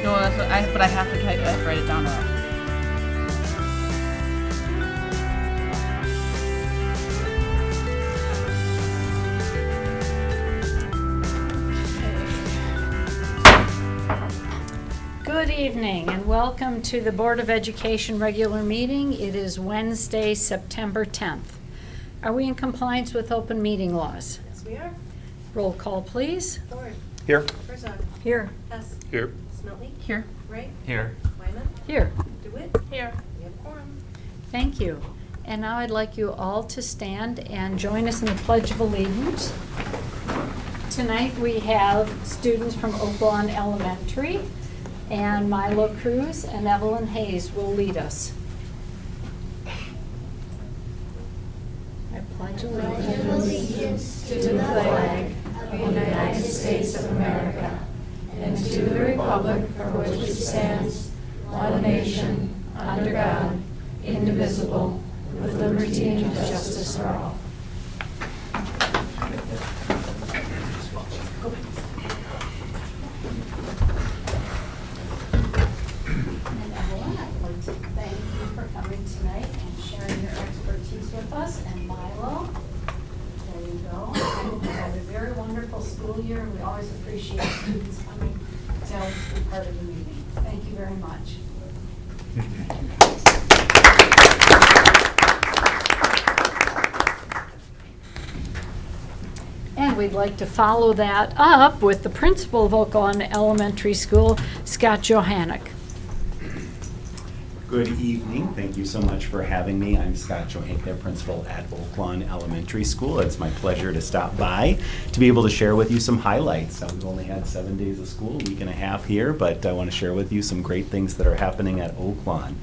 No, that's what but I have to type it. I have to write it down now. Good evening and welcome to the Board of Education regular meeting. It is Wednesday, September 10th. Are we in compliance with open meeting laws? Yes, we are. Roll call, please. Ford. Here. Herzog. Here. Hess. Here. Smeltney. Here. Wright. Here. Wyman. Here. DeWitt. Here. We have quorum. Thank you. And now I'd like you all to stand and join us in the Pledge of Allegiance. Tonight we have students from Oak Lawn Elementary, and Milo Cruz and Evelyn Hayes will lead us. I pledge allegiance to the flag of the United States of America and to the republic for which it stands, one nation, under God, indivisible, with liberty and justice for all. And Evelyn, I'd like to thank you for coming tonight and sharing your expertise with us. And Milo, there you go. We've had a very wonderful school year, and we always appreciate students coming to help us be part of the meeting. Thank you very much. And we'd like to follow that up with the principal of Oak Lawn Elementary School, Scott Johannick. Good evening. Thank you so much for having me. I'm Scott Johannick, the principal at Oak Lawn Elementary School. It's my pleasure to stop by to be able to share with you some highlights. We've only had 7 days of school, a week and a half here, but I want to share with you some great things that are happening at Oak Lawn.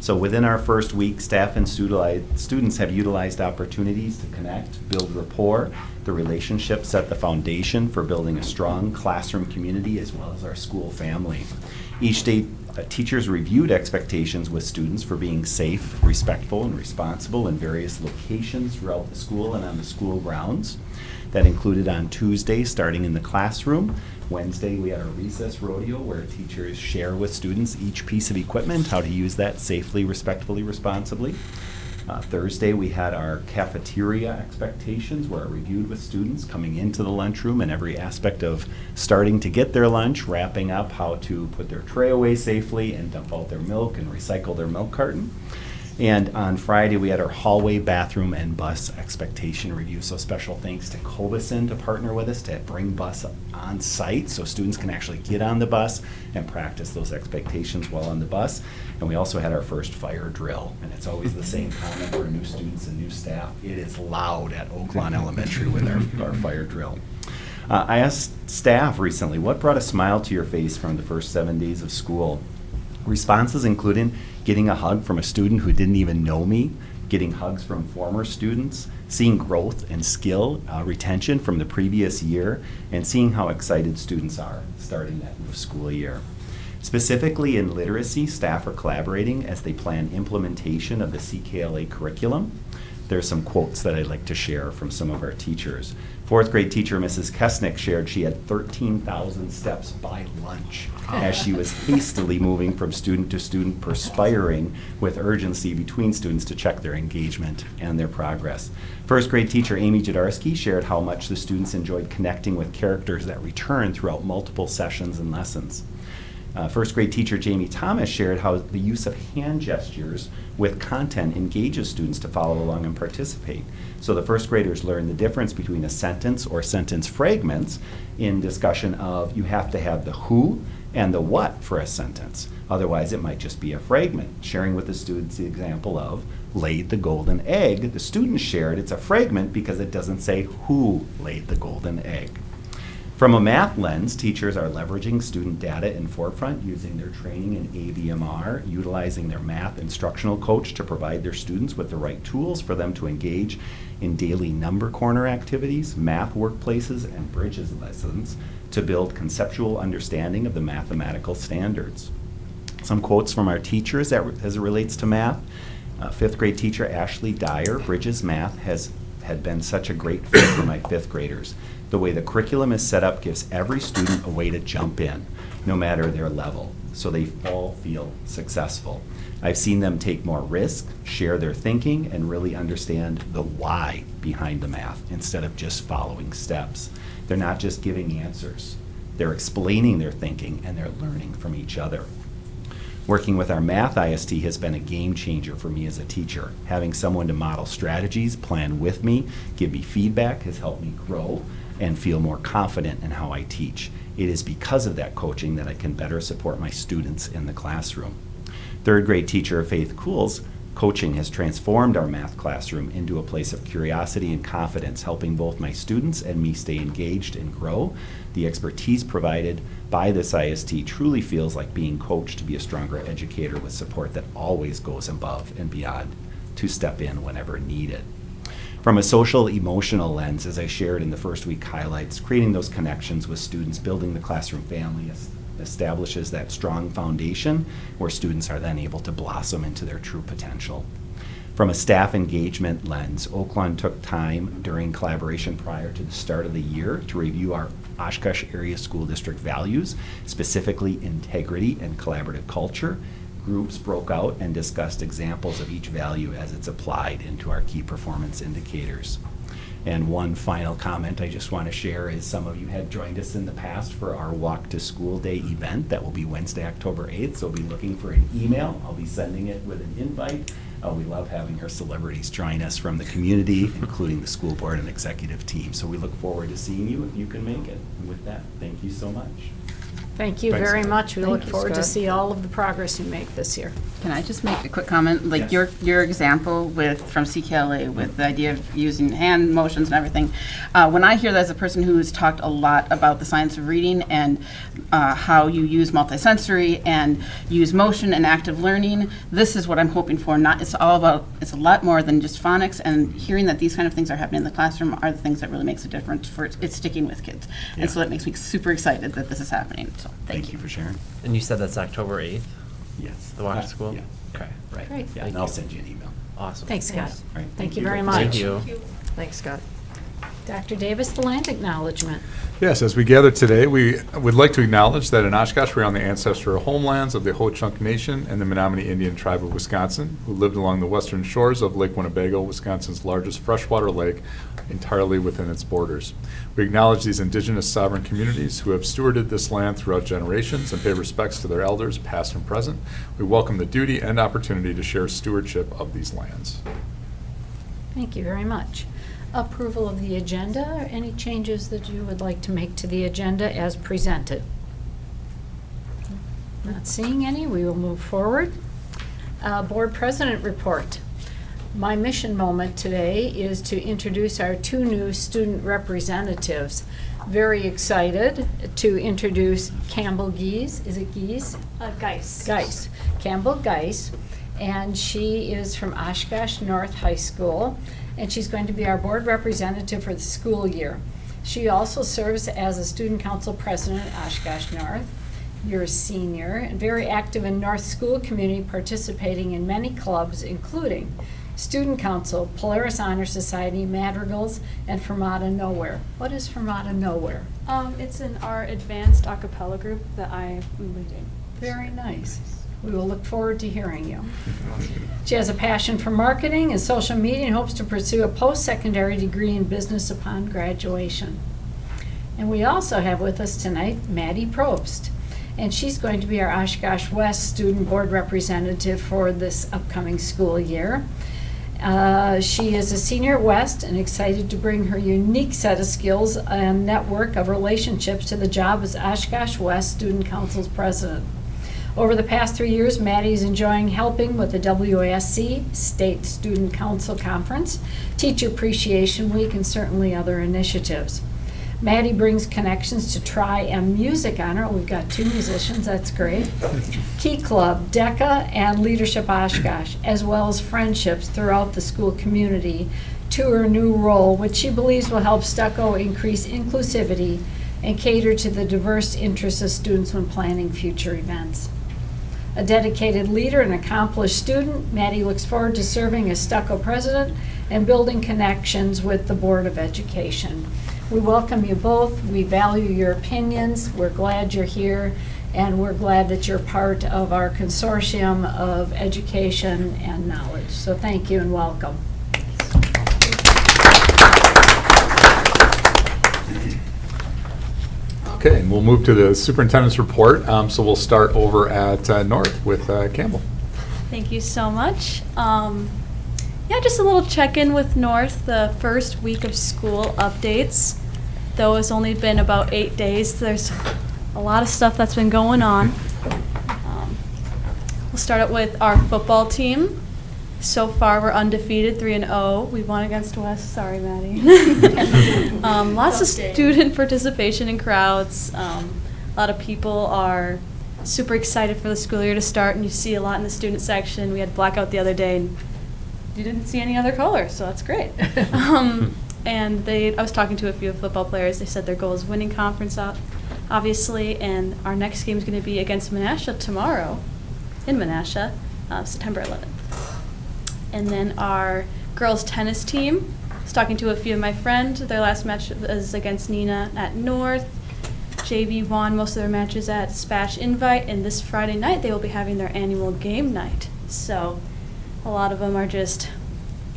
So within our first week, staff and students have utilized opportunities to connect, build rapport. The relationships set the foundation for building a strong classroom community as well as our school family. Each day, teachers reviewed expectations with students for being safe, respectful, and responsible in various locations throughout the school and on the school grounds. That included on Tuesday, starting in the classroom. Wednesday, we had a recess rodeo where teachers share with students each piece of equipment, how to use that safely, respectfully, responsibly. Thursday, we had our cafeteria expectations where I reviewed with students coming into the lunchroom and every aspect of starting to get their lunch, wrapping up how to put their tray away safely and dump out their milk and recycle their milk carton. And on Friday, we had our hallway, bathroom, and bus expectation review. So special thanks to Cobeson to partner with us to bring bus on site so students can actually get on the bus and practice those expectations while on the bus. And we also had our first fire drill. And it's always the same comment for new students and new staff. It is loud at Oak Lawn Elementary with our fire drill. I asked staff recently, what brought a smile to your face from the first 7 days of school? Responses included getting a hug from a student who didn't even know me, getting hugs from former students, seeing growth and skill retention from the previous year, and seeing how excited students are starting that new school year. Specifically in literacy, staff are collaborating as they plan implementation of the CKLA curriculum. There's some quotes that I'd like to share from some of our teachers. Fourth grade teacher Mrs. Kesnick shared she had 13,000 steps by lunch as she was hastily moving from student to student, perspiring with urgency between students to check their engagement and their progress. First grade teacher Amy Jadarski shared how much the students enjoyed connecting with characters that return throughout multiple sessions and lessons. First grade teacher Jamie Thomas shared how the use of hand gestures with content engages students to follow along and participate. So the first graders learn the difference between a sentence or sentence fragments in discussion of you have to have the who and the what for a sentence. Otherwise it might just be a fragment. Sharing with the students the example of laid the golden egg. The students shared it's a fragment because it doesn't say who laid the golden egg. From a math lens, teachers are leveraging student data in Forefront using their training in ABMR, utilizing their math instructional coach to provide their students with the right tools for them to engage in daily number corner activities, math workplaces, and bridges lessons to build conceptual understanding of the mathematical standards. Some quotes from our teachers as it relates to math. Fifth grade teacher Ashley Dyer, Bridges Math had been such a great fit for my fifth graders. The way the curriculum is set up gives every student a way to jump in, no matter their level, so they all feel successful. I've seen them take more risk, share their thinking, and really understand the why behind the math instead of just following steps. They're not just giving answers. They're explaining their thinking, and they're learning from each other. Working with our math IST has been a game changer for me as a teacher. Having someone to model strategies, plan with me, give me feedback has helped me grow and feel more confident in how I teach. It is because of that coaching that I can better support my students in the classroom. Third grade teacher Faith Cools coaching has transformed our math classroom into a place of curiosity and confidence, helping both my students and me stay engaged and grow. The expertise provided by this IST truly feels like being coached to be a stronger educator with support that always goes above and beyond to step in whenever needed. From a social emotional lens, as I shared in the first week highlights, creating those connections with students, building the classroom family establishes that strong foundation where students are then able to blossom into their true potential. From a staff engagement lens, Oaklawn took time during collaboration prior to the start of the year to review our Oshkosh Area School District values, specifically integrity and collaborative culture. Groups broke out and discussed examples of each value as it's applied into our key performance indicators. And one final comment I just want to share is some of you had joined us in the past for our Walk to School Day event that will be Wednesday, October 8th. So be looking for an email. I'll be sending it with an invite. We love having our celebrities join us from the community, including the school board and executive team. So we look forward to seeing you if you can make it. And with that, thank you so much. Thank you Thanks, very Scott. much. We Thank look you, forward to Scott. see all of the progress you make this year. Can I just make a quick comment? Like Yes. your example from CKLA with the idea of using hand motions and everything. When I hear that as a person who's talked a lot about the science of reading and how you use multisensory and use motion and active learning, this is what I'm hoping for. It's a lot more than just phonics, and hearing that these kind of things are happening in the classroom are the things that really makes a difference for it sticking with kids. Yeah. And so that makes me super excited that this is happening. So Thank you for sharing. And you said that's October 8th, Yes. the walk to school? Yeah. Okay. Right. Great. Yeah, Thank and I'll you. send you an email. Awesome. Thanks, Scott. All right, Thank you very both. much. Thank you. Thanks, Scott. Dr. Davis, the land acknowledgement. Yes, as we gather today, we would like to acknowledge that in Oshkosh, we're on the ancestral homelands of the Ho-Chunk Nation and the Menominee Indian Tribe of Wisconsin, who lived along the western shores of Lake Winnebago, Wisconsin's largest freshwater lake, entirely within its borders. We acknowledge these indigenous sovereign communities who have stewarded this land throughout generations and pay respects to their elders, past and present. We welcome the duty and opportunity to share stewardship of these lands. Thank you very much. Approval of the agenda. Are any changes that you would like to make to the agenda as presented? Not seeing any, we will move forward. Board President report. My mission moment today is to introduce our two new student representatives. Very excited to introduce Campbell Geese. Is it Geese? Geis. Geis. Campbell Geis. And she is from Oshkosh North High School, and she's going to be our board representative for the school year. She also serves as a student council president at Oshkosh North. You're a senior and very active in North School community, participating in many clubs, including Student Council, Polaris Honor Society, Madrigals, and Fermata Nowhere. What is Fermata Nowhere? It's in our advanced a cappella group that I am leading. Very nice. We will look forward to hearing you. She has a passion for marketing and social media and hopes to pursue a post-secondary degree in business upon graduation. And we also have with us tonight Maddie Probst, and she's going to be our Oshkosh West Student Board Representative for this upcoming school year. She is a senior at West and excited to bring her unique set of skills and network of relationships to the job as Oshkosh West Student Council's president. Over the past 3 years, Maddie is enjoying helping with the WASC State Student Council Conference, Teacher Appreciation Week, and certainly other initiatives. Maddie brings connections to Tri-M Music Honor. We've got two musicians, that's great. Key Club, DECA, and Leadership Oshkosh, as well as friendships throughout the school community to her new role, which she believes will help Stucco increase inclusivity and cater to the diverse interests of students when planning future events. A dedicated leader and accomplished student, Maddie looks forward to serving as Stucco president and building connections with the Board of Education. We welcome you both. We value your opinions. We're glad you're here, and we're glad that you're part of our consortium of education and knowledge. So thank you and welcome. Okay, and we'll move to the superintendent's report. So we'll start over at North with Campbell. Thank you so much. Yeah, just a little check-in with North, the first week of school updates. Though it's only been about 8 days, there's a lot of stuff that's been going on. We'll start out with our football team. So far, we're undefeated, 3-0. We won against West. Sorry, Maddie. Lots of student participation in crowds. A lot of people are super excited for the school year to start, and you see a lot in the student section. We had blackout the other day, and you didn't see any other color, so that's great. And I was talking to a few football players. They said their goal is winning conference, obviously, and our next game is going to be against Menasha tomorrow in Menasha, September 11th. And then our girls tennis team, I was talking to a few of my friends. Their last match was against Nina at North. JV won most of their matches at Spash Invite, and this Friday night they will be having their annual game night. So a lot of them are just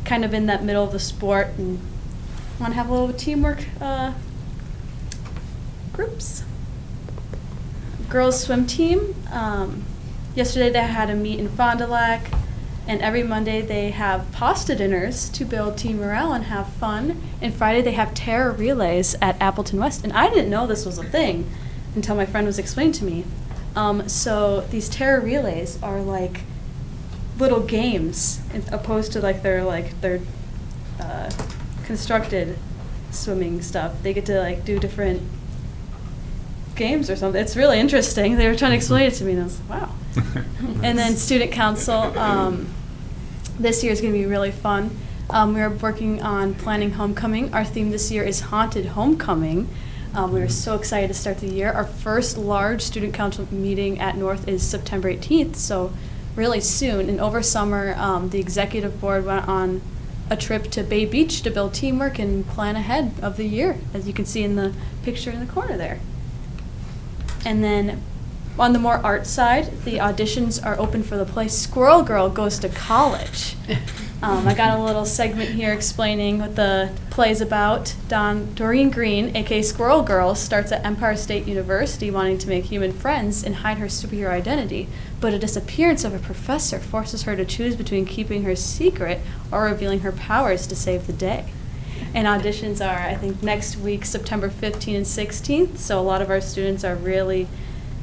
kind of in that middle of the sport and want to have a little teamwork groups. Girls swim team, yesterday they had a meet in Fond du Lac, and every Monday they have pasta dinners to build team morale and have fun. And Friday they have terror relays at Appleton West, and I didn't know this was a thing until my friend was explaining to me. So these terror relays are like little games opposed to their constructed swimming stuff. They get to do different games or something. It's really interesting. They were trying to explain it to me, and I was like, wow. And then student council, this year is going to be really fun. We're working on planning homecoming. Our theme this year is Haunted Homecoming. We were so excited to start the year. Our first large student council meeting at North is September 18th, so really soon. And over summer, the executive board went on a trip to Bay Beach to build teamwork and plan ahead of the year, as you can see in the picture in the corner there. And then on the more art side, the auditions are open for the play Squirrel Girl Goes to College. I got a little segment here explaining what the play's about. Doreen Green, aka Squirrel Girl, starts at Empire State University wanting to make human friends and hide her superhero identity, but a disappearance of a professor forces her to choose between keeping her secret or revealing her powers to save the day. And auditions are, I think, next week, September 15th and 16th, so a lot of our students are really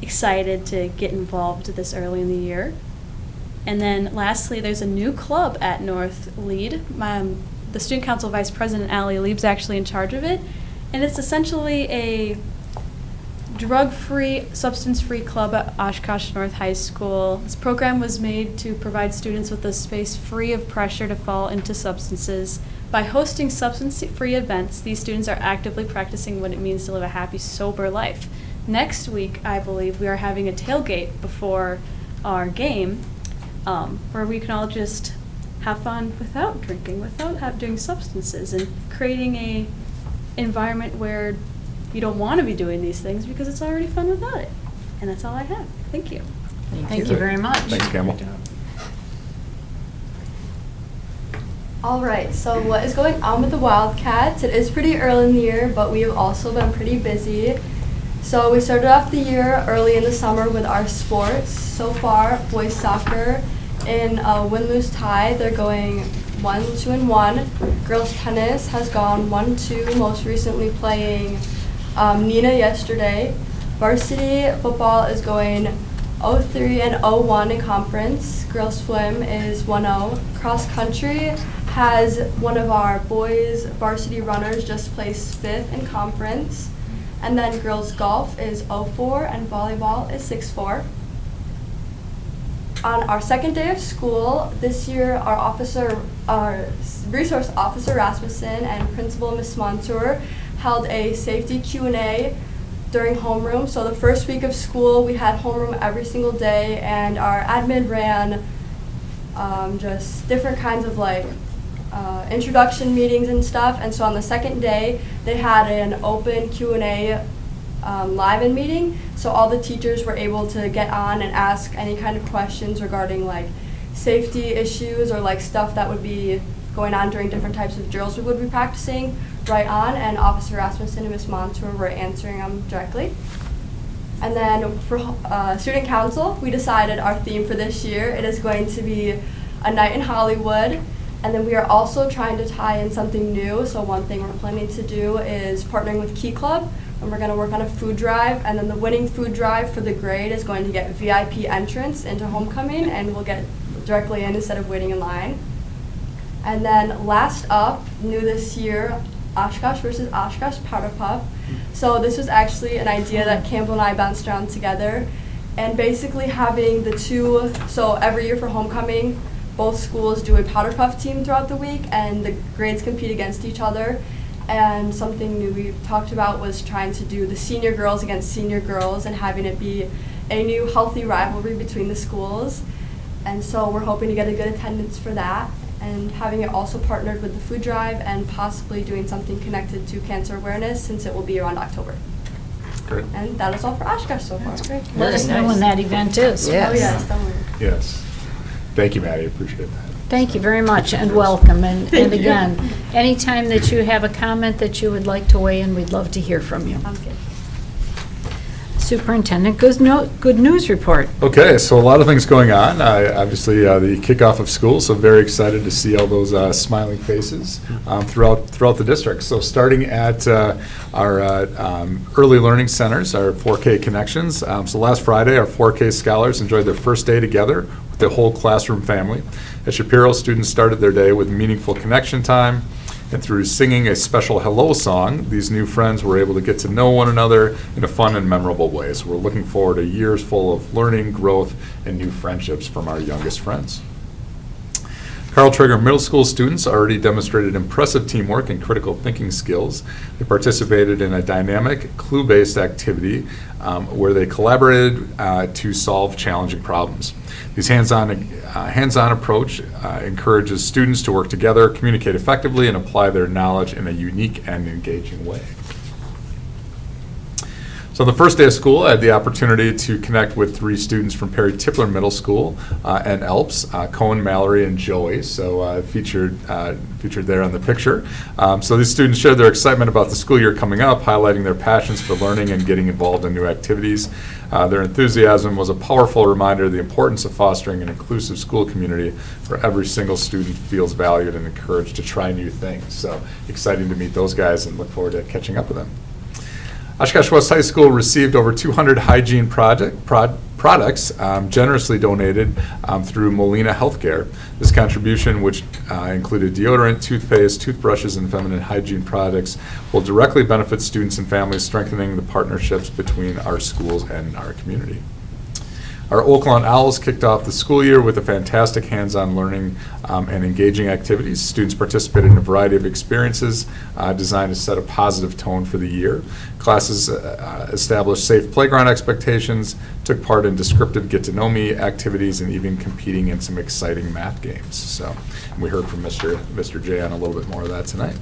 excited to get involved this early in the year. And then lastly, there's a new club at North Lead. The student council vice president, Allie Lieb's actually in charge of it. And it's essentially a drug-free, substance-free club at Oshkosh North High School. This program was made to provide students with a space free of pressure to fall into substances. By hosting substance-free events, these students are actively practicing what it means to live a happy, sober life. Next week, I believe, we are having a tailgate before our game, where we can all just have fun without drinking, without doing substances, and creating a environment where you don't want to be doing these things because it's already fun without it. And that's all I have. Thank you. Thank you very much. Thanks, Campbell. All right, so what is going on with the Wildcats? It is pretty early in the year, but we have also been pretty busy. So we started off the year early in the summer with our sports. So far, boys soccer in a win-lose tie, they're going 1-2-1. Girls tennis has gone 1-2, most recently playing Nina yesterday. Varsity football is going 0-3 and 0-1 in conference. Girls swim is 1-0. Cross country has one of our boys varsity runners just placed 5th in conference. And then girls golf is 0-4 and volleyball is 6-4. On our second day of school, this year our resource officer Rasmussen and principal Ms. Montour held a safety Q&A during homeroom. So the first week of school, we had homeroom every single day, and our admin ran just different kinds of introduction meetings and stuff. And so on the second day, they had an open Q&A live-in meeting. So all the teachers were able to get on and ask any kind of questions regarding like safety issues or like stuff that would be going on during different types of drills we would be practicing right on. And Officer Rasmussen and Ms. Montour were answering them directly. And then for student council, we decided our theme for this year, it is going to be a night in Hollywood. And then we are also trying to tie in something new. So one thing we're planning to do is partnering with Key Club, and we're going to work on a food drive. And then the winning food drive for the grade is going to get VIP entrance into homecoming, and we'll get directly in instead of waiting in line. And then last up, new this year, Oshkosh versus Oshkosh Powder Puff. So this was actually an idea that Campbell and I bounced around together. And basically having the two, so every year for homecoming, both schools do a Powder Puff team throughout the week, and the grades compete against each other. And something new we talked about was trying to do the senior girls against senior girls and having it be a new healthy rivalry between the schools. And so we're hoping to get a good attendance for that, and having it also partnered with the food drive and possibly doing something connected to cancer awareness since it will be around October. Great. And that is all for Oshkosh so far. That's great. Let us know when that event is. Oh yes, don't worry. Yes. Thank you, Maddie. Appreciate that. Thank you very much and welcome. And again, anytime that you have a comment that you would like to weigh in, we'd love to hear from you. Sounds good. Superintendent, good news report. Okay, so a lot of things going on. Obviously, the kickoff of school, so very excited to see all those smiling faces throughout the district. So starting at our early learning centers, our 4K connections. So last Friday, our 4K scholars enjoyed their first day together with the whole classroom family. At Shapiro, students started their day with meaningful connection time. And through singing a special hello song, these new friends were able to get to know one another in a fun and memorable way. So we're looking forward to years full of learning, growth, and new friendships from our youngest friends. Carl Traeger Middle School students already demonstrated impressive teamwork and critical thinking skills. They participated in a dynamic, clue-based activity where they collaborated to solve challenging problems. This hands-on approach encourages students to work together, communicate effectively, and apply their knowledge in a unique and engaging way. So on the first day of school, I had the opportunity to connect with 3 students from Perry Tippler Middle School and Elps, Cohen, Mallory, and Joey. So featured there on the picture. So these students shared their excitement about the school year coming up, highlighting their passions for learning and getting involved in new activities. Their enthusiasm was a powerful reminder of the importance of fostering an inclusive school community where every single student feels valued and encouraged to try new things. So exciting to meet those guys and look forward to catching up with them. Oshkosh West High School received over 200 hygiene products generously donated through Molina Healthcare. This contribution, which included deodorant, toothpaste, toothbrushes, and feminine hygiene products, will directly benefit students and families, strengthening the partnerships between our schools and our community. Our Oaklawn Owls kicked off the school year with a fantastic hands-on learning and engaging activities. Students participated in a variety of experiences designed to set a positive tone for the year. Classes established safe playground expectations, took part in descriptive get-to-know-me activities, and even competing in some exciting math games. So we heard from Mr. J on a little bit more of that tonight.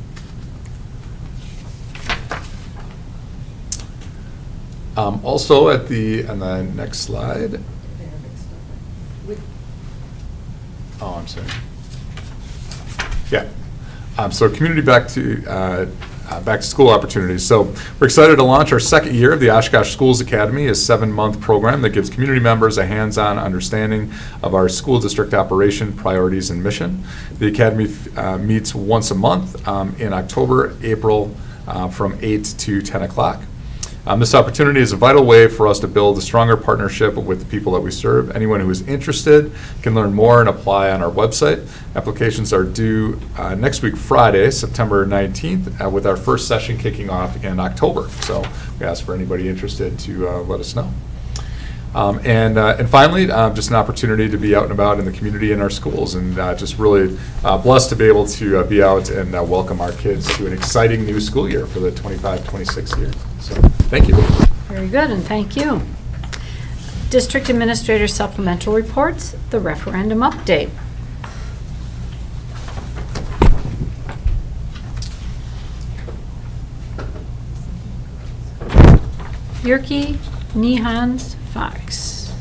Also on the next slide. Oh, I'm sorry. Yeah. So community back to school opportunities. So we're excited to launch our second year of the Oshkosh Schools Academy, a 7-month program that gives community members a hands-on understanding of our school district operation, priorities, and mission. The academy meets once a month in October, April, from 8 to 10 o'clock. This opportunity is a vital way for us to build a stronger partnership with the people that we serve. Anyone who is interested can learn more and apply on our website. Applications are due next week, Friday, September 19th, with our first session kicking off in October. So we ask for anybody interested to let us know. And finally, just an opportunity to be out and about in the community in our schools, and just really blessed to be able to be out and welcome our kids to an exciting new school year for the 25-26 year. So thank you. Very good, and thank you. District Administrator supplemental reports, the referendum update. Yerke, Nehans, Fox.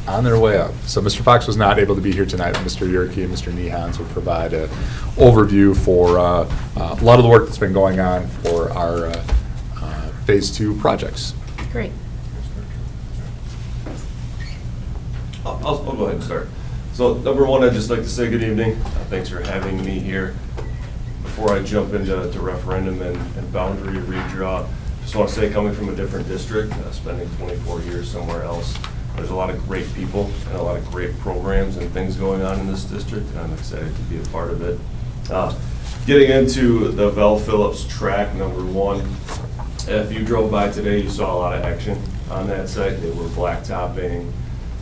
On their way up. So Mr. Fox was not able to be here tonight. Mr. Yerke and Mr. Nehans would provide an overview for a lot of the work that's been going on for our Phase 2 projects. Great. I'll go ahead and start. So number one, I'd just like to say good evening. Thanks for having me here. Before I jump into referendum and boundary redraw, just want to say, coming from a different district, spending 24 years somewhere else, there's a lot of great people and a lot of great programs and things going on in this district, and I'm excited to be a part of it. Getting into the Val Phillips track, number one, if you drove by today, you saw a lot of action on that site. They were blacktopping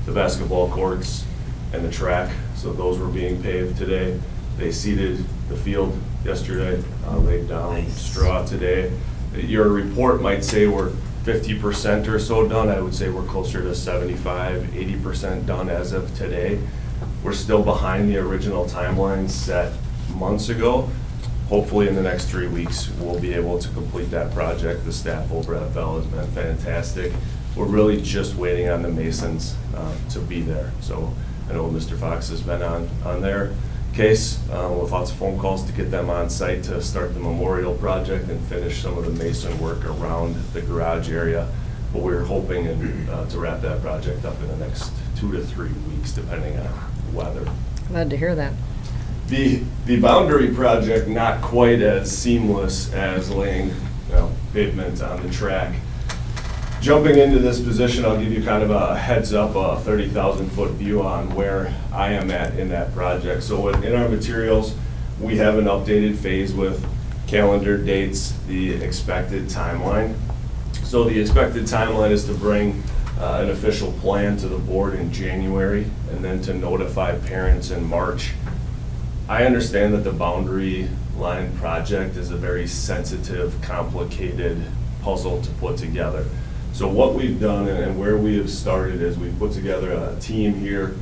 the basketball courts and the track, so those were being paved today. They seeded the field yesterday, laid down straw today. Your report might say we're 50% or so done. I would say we're closer to 75, 80% done as of today. We're still behind the original timeline set months ago. Hopefully in the next 3 weeks, we'll be able to complete that project. The staff over at Bell has been fantastic. We're really just waiting on the masons to be there. So I know Mr. Fox has been on their case with lots of phone calls to get them on site to start the memorial project and finish some of the mason work around the garage area. But we're hoping to wrap that project up in the next 2 to 3 weeks, depending on weather. Glad to hear that. The boundary project, not quite as seamless as laying pavement on the track. Jumping into this position, I'll give you kind of a heads up, a 30,000-foot view on where I am at in that project. So in our materials, we have an updated phase with calendar dates, the expected timeline. So the expected timeline is to bring an official plan to the board in January and then to notify parents in March. I understand that the boundary line project is a very sensitive, complicated puzzle to put together. So what we've done and where we have started is we've put together a team here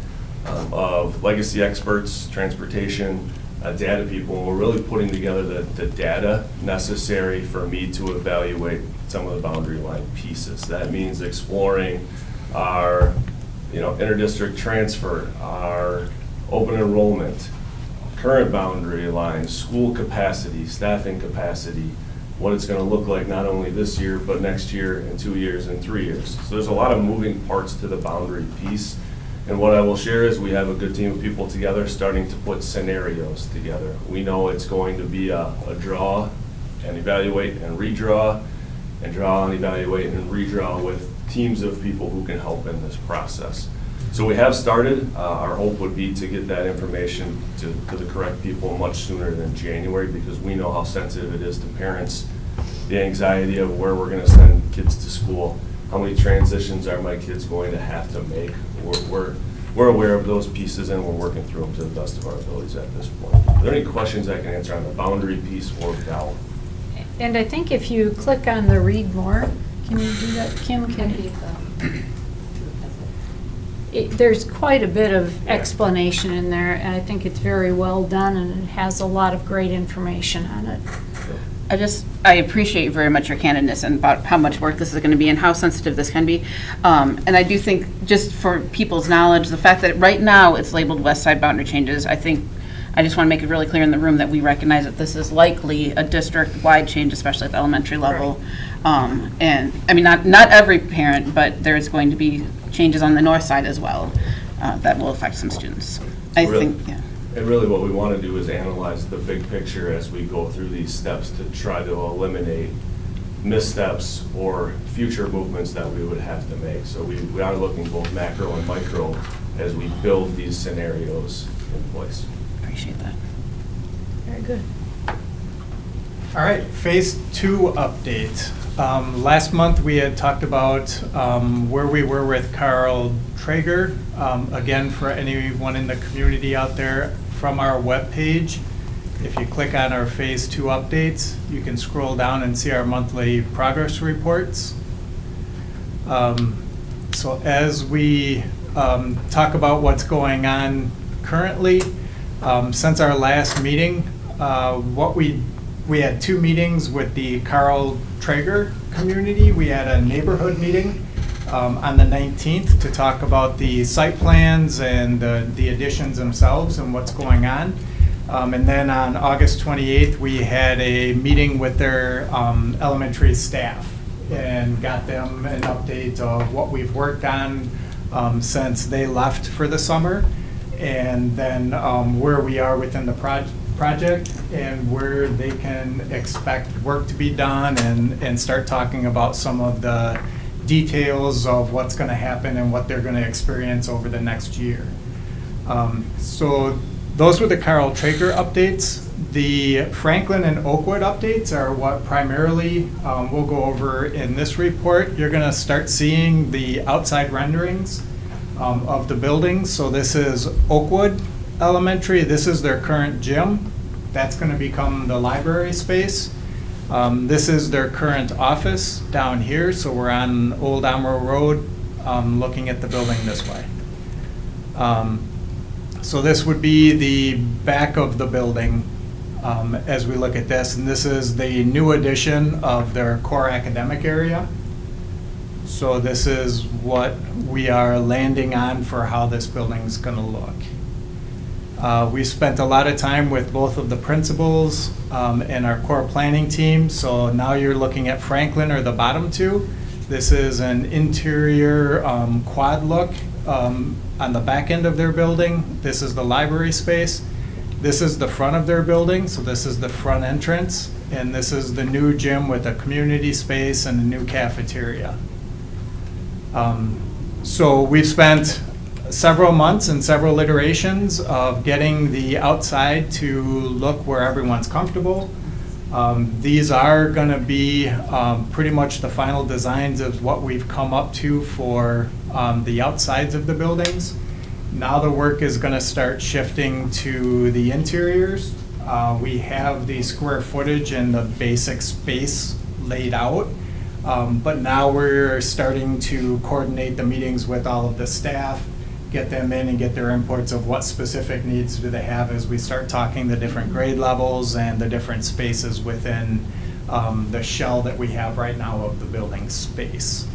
of legacy experts, transportation, data people, and we're really putting together the data necessary for me to evaluate some of the boundary line pieces. That means exploring our interdistrict transfer, our open enrollment, current boundary lines, school capacity, staffing capacity, what it's going to look like not only this year, but next year and 2 years and 3 years. So there's a lot of moving parts to the boundary piece. And what I will share is we have a good team of people together starting to put scenarios together. We know it's going to be a draw and evaluate and redraw, and draw and evaluate and redraw with teams of people who can help in this process. So we have started. Our hope would be to get that information to the correct people much sooner than January, because we know how sensitive it is to parents, the anxiety of where we're going to send kids to school, how many transitions are my kids going to have to make. We're aware of those pieces and we're working through them to the best of our abilities at this point. Are there any questions I can answer on the boundary piece or Val? And I think if you click on the read more, can you do that? Kim, can you? There's quite a bit of explanation in there, and I think it's very well done, and it has a lot of great information on it. I appreciate very much your candidness and about how much work this is going to be and how sensitive this can be. And I do think, just for people's knowledge, the fact that right now it's labeled West Side boundary changes, I just want to make it really clear in the room that we recognize that this is likely a district-wide change, especially at the elementary level. And I mean, not every parent, but there's going to be changes on the north side as well that will affect some students. And really what we want to do is analyze the big picture as we go through these steps to try to eliminate missteps or future movements that we would have to make. So we are looking both macro and micro as we build these scenarios in place. Appreciate that. Very good. All right, Phase 2 update. Last month we had talked about where we were with Carl Traeger. Again, for anyone in the community out there, from our webpage, if you click on our Phase 2 updates, you can scroll down and see our monthly progress reports. So as we talk about what's going on currently, since our last meeting, what we we had 2 meetings with the Carl Traeger community. We had a neighborhood meeting on the 19th to talk about the site plans and the additions themselves and what's going on. And then on August 28th, we had a meeting with their elementary staff and got them an update of what we've worked on since they left for the summer, and then where we are within the project and where they can expect work to be done, and start talking about some of the details of what's going to happen and what they're going to experience over the next year. So those were the Carl Traeger updates. The Franklin and Oakwood updates are what primarily we'll go over in this report. You're going to start seeing the outside renderings of the buildings. So this is Oakwood Elementary. This is their current gym. That's going to become the library space. This is their current office down here. So we're on Old Amro Road looking at the building this way. So this would be the back of the building as we look at this. And this is the new addition of their core academic area. So this is what we are landing on for how this building's going to look. We spent a lot of time with both of the principals and our core planning team. So now you're looking at Franklin, or the bottom 2. This is an interior quad look on the back end of their building. This is the library space. This is the front of their building, so this is the front entrance, and this is the new gym with a community space and a new cafeteria. So we've spent several months and several iterations of getting the outside to look where everyone's comfortable. These are going to be pretty much the final designs of what we've come up to for the outsides of the buildings. Now the work is going to start shifting to the interiors. We have the square footage and the basic space laid out, but now we're starting to coordinate the meetings with all of the staff, get them in and get their inputs of what specific needs do they have as we start talking the different grade levels and the different spaces within the shell that we have right now of the building space.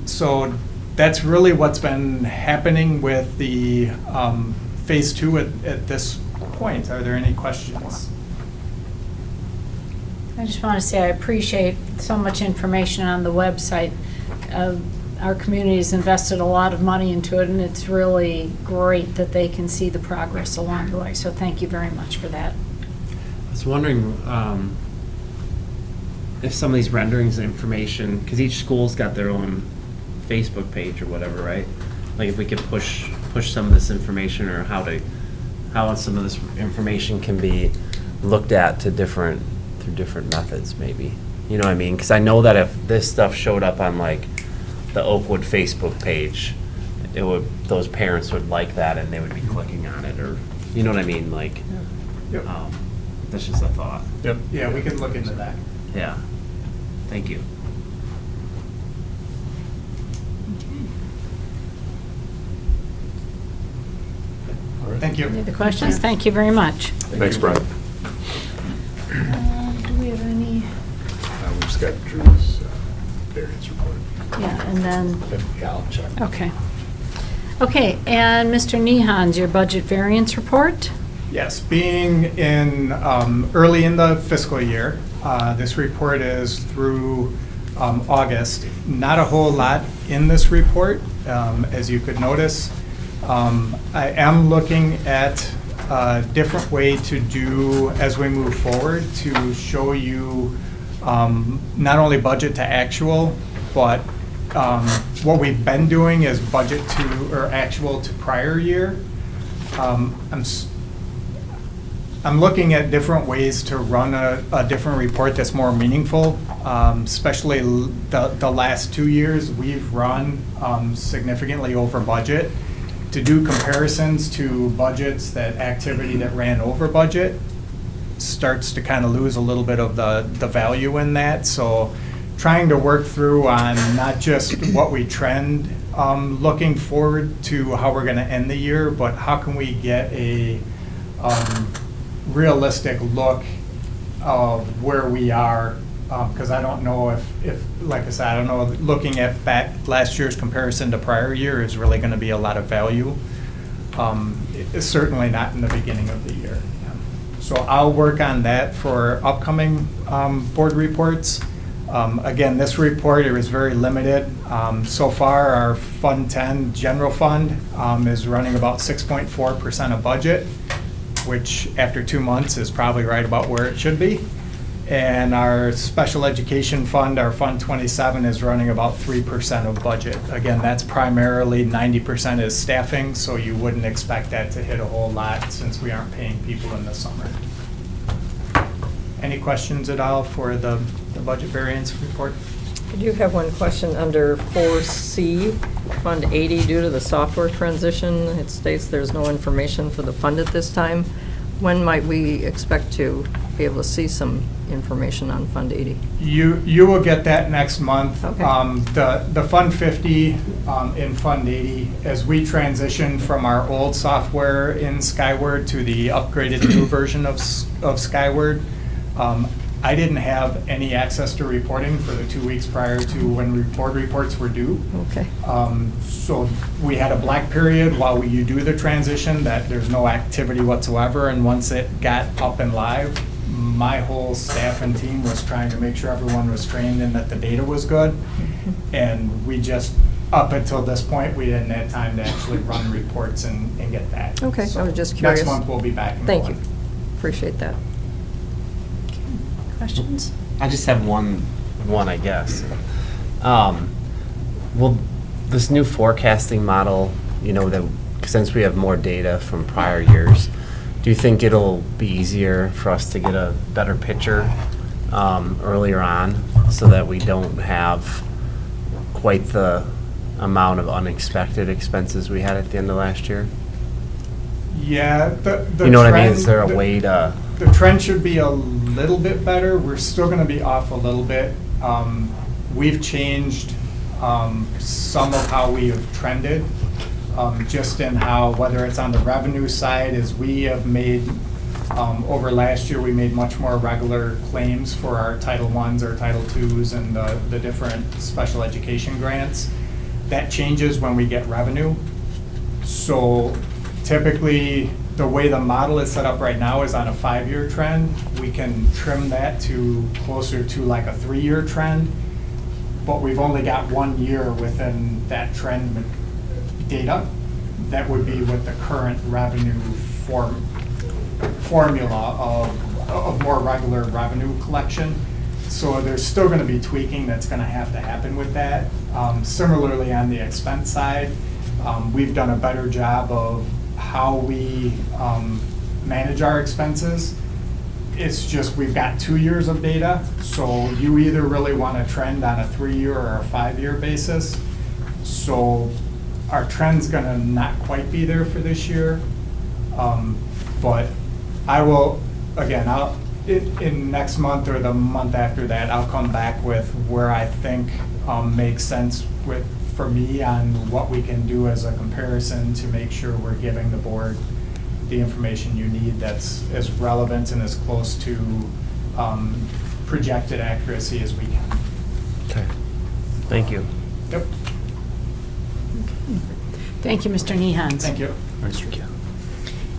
So that's really what's been happening with the phase 2 at this point. Are there any questions? I just want to say I appreciate so much information on the website. Our community has invested a lot of money into it, and it's really great that they can see the progress along the way. So thank you very much for that. I was wondering if some of these renderings and information, because each school's got their own Facebook page or whatever, right? Like if we could push some of this information, or how some of this information can be looked at through different methods, maybe. You know what I mean? Because I know that if this stuff showed up on like the Oakwood Facebook page, those parents would like that and they would be clicking on it, or you know what I mean? Like, Yep. That's just a thought. Yep. Yeah, we can look into that. Yeah. Thank you. All right. Thank you. Any other questions? Thank you very much. Thanks, Brian. Do we have any? We've just got Drew's variance report. Yeah, and then, Yeah, I'll check. okay. Okay, and Mr. Nehans, your budget variance report? Yes, being in early in the fiscal year, this report is through August. Not a whole lot in this report, as you could notice. I am looking at a different way to do, as we move forward, to show you not only budget to actual, but what we've been doing is budget to, or actual to prior year. I'm looking at different ways to run a different report that's more meaningful, especially the last 2 years we've run significantly over budget. To do comparisons to budgets, that activity that ran over budget starts to kind of lose a little bit of the value in that. So trying to work through on not just what we trend looking forward to how we're going to end the year, but how can we get a realistic look of where we are, because I don't know if, like I said, I don't know, looking at back last year's comparison to prior year is really going to be a lot of value. It's certainly not in the beginning of the year. So I'll work on that for upcoming board reports. Again, this report, it was very limited. So far, our Fund 10 general fund is running about 6.4% of budget, which after 2 months is probably right about where it should be. And our special education fund, our Fund 27, is running about 3% of budget. Again, that's primarily 90% is staffing, so you wouldn't expect that to hit a whole lot since we aren't paying people in the summer. Any questions at all for the budget variance report? I do have one question under 4C, Fund 80, due to the software transition. It states there's no information for the fund at this time. When might we expect to be able to see some information on Fund 80? You will get that next month. Okay. The Fund 50 in Fund 80, as we transition from our old software in Skyward to the upgraded new version of Skyward, I didn't have any access to reporting for the 2 weeks prior to when board reports were due. Okay. So we had a black period while you do the transition that there's no activity whatsoever, and once it got up and live, my whole staff and team was trying to make sure everyone was trained and that the data was good. And we just, up until this point, we hadn't had time to actually run reports and get that. Okay, So I was just curious. Next month, we'll be back. and Thank you. going. Appreciate that. Questions? I just have one, I guess. Well, this new forecasting model, that since we have more data from prior years, do you think it'll be easier for us to get a better picture earlier on so that we don't have quite the amount of unexpected expenses we had at the end of last year? Yeah. The You know what I mean? trend- Is there a the- way to? The trend should be a little bit better. We're still going to be off a little bit. We've changed some of how we have trended, just in how, whether it's on the revenue side, as we have made, over last year, we made much more regular claims for our Title Is or Title IIs and the different special education grants. That changes when we get revenue. So typically, the way the model is set up right now is on a 5-year trend. We can trim that to closer to like a 3-year trend, but we've only got 1 year within that trend data. That would be with the current revenue formula of more regular revenue collection. So there's still going to be tweaking that's going to have to happen with that. Similarly, on the expense side, we've done a better job of how we manage our expenses. It's just we've got 2 years of data, so you either really want to trend on a 3-year or a 5-year basis. So our trend's going to not quite be there for this year, but I will, again, in next month or the month after that, I'll come back with where I think makes sense for me on what we can do as a comparison to make sure we're giving the board the information you need that's as relevant and as close to projected accuracy as we can. Okay. Thank you. Yep. Thank you, Mr. Nehans. Thank you. Thanks, Ricky.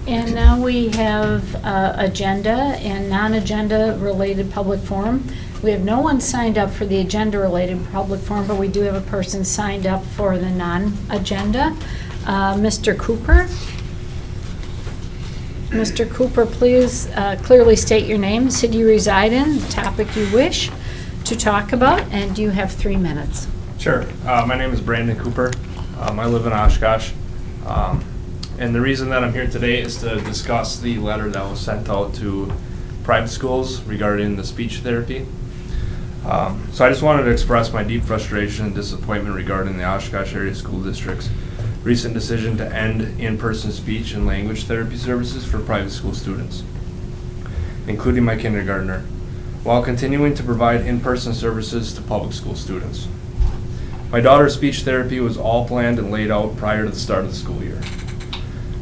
And now we have agenda and non-agenda related public forum. We have no one signed up for the agenda-related public forum, but we do have a person signed up for the non-agenda. Mr. Cooper. Mr. Cooper, please clearly state your name, city you reside in, the topic you wish to talk about, and you have 3 minutes. Sure. My name is Brandon Cooper. I live in Oshkosh. And the reason that I'm here today is to discuss the letter that was sent out to private schools regarding the speech therapy. So I just wanted to express my deep frustration and disappointment regarding the Oshkosh Area School District's recent decision to end in-person speech and language therapy services for private school students, including my kindergartner, while continuing to provide in-person services to public school students. My daughter's speech therapy was all planned and laid out prior to the start of the school year.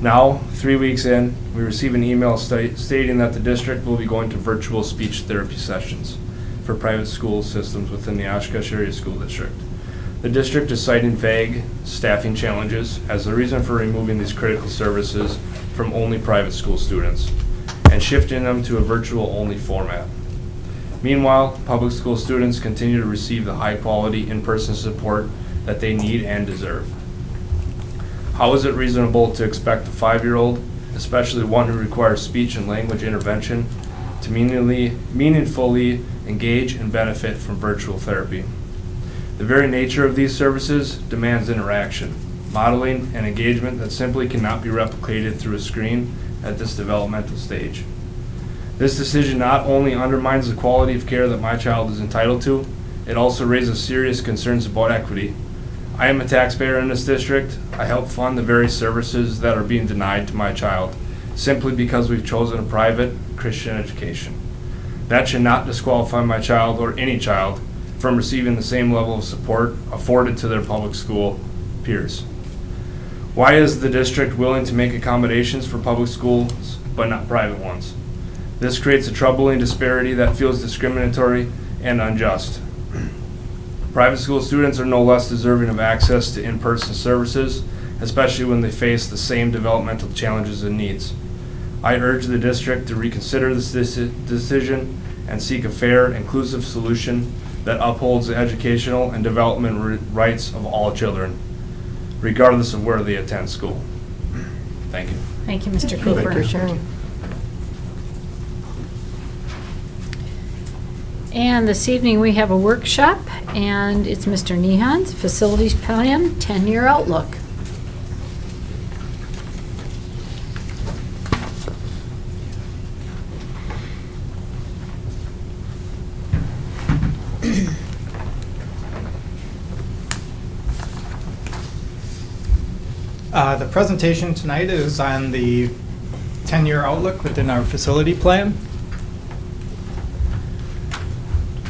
Now, 3 weeks in, we receive an email stating that the district will be going to virtual speech therapy sessions for private school systems within the Oshkosh Area School District. The district is citing vague staffing challenges as the reason for removing these critical services from only private school students and shifting them to a virtual-only format. Meanwhile, public school students continue to receive the high-quality in-person support that they need and deserve. How is it reasonable to expect a 5-year-old, especially one who requires speech and language intervention, to meaningfully engage and benefit from virtual therapy? The very nature of these services demands interaction, modeling, and engagement that simply cannot be replicated through a screen at this developmental stage. This decision not only undermines the quality of care that my child is entitled to, it also raises serious concerns about equity. I am a taxpayer in this district. I help fund the very services that are being denied to my child, simply because we've chosen a private Christian education. That should not disqualify my child or any child from receiving the same level of support afforded to their public school peers. Why is the district willing to make accommodations for public schools but not private ones? This creates a troubling disparity that feels discriminatory and unjust. Private school students are no less deserving of access to in-person services, especially when they face the same developmental challenges and needs. I urge the district to reconsider this decision and seek a fair, inclusive solution that upholds the educational and development rights of all children, regardless of where they attend school. Thank you. Thank you, Mr. Cooper. Thank you for sharing. And this evening, we have a workshop, and it's Mr. Nehan's Facilities Plan 10-Year Outlook. The presentation tonight is on the 10-year outlook within our facility plan.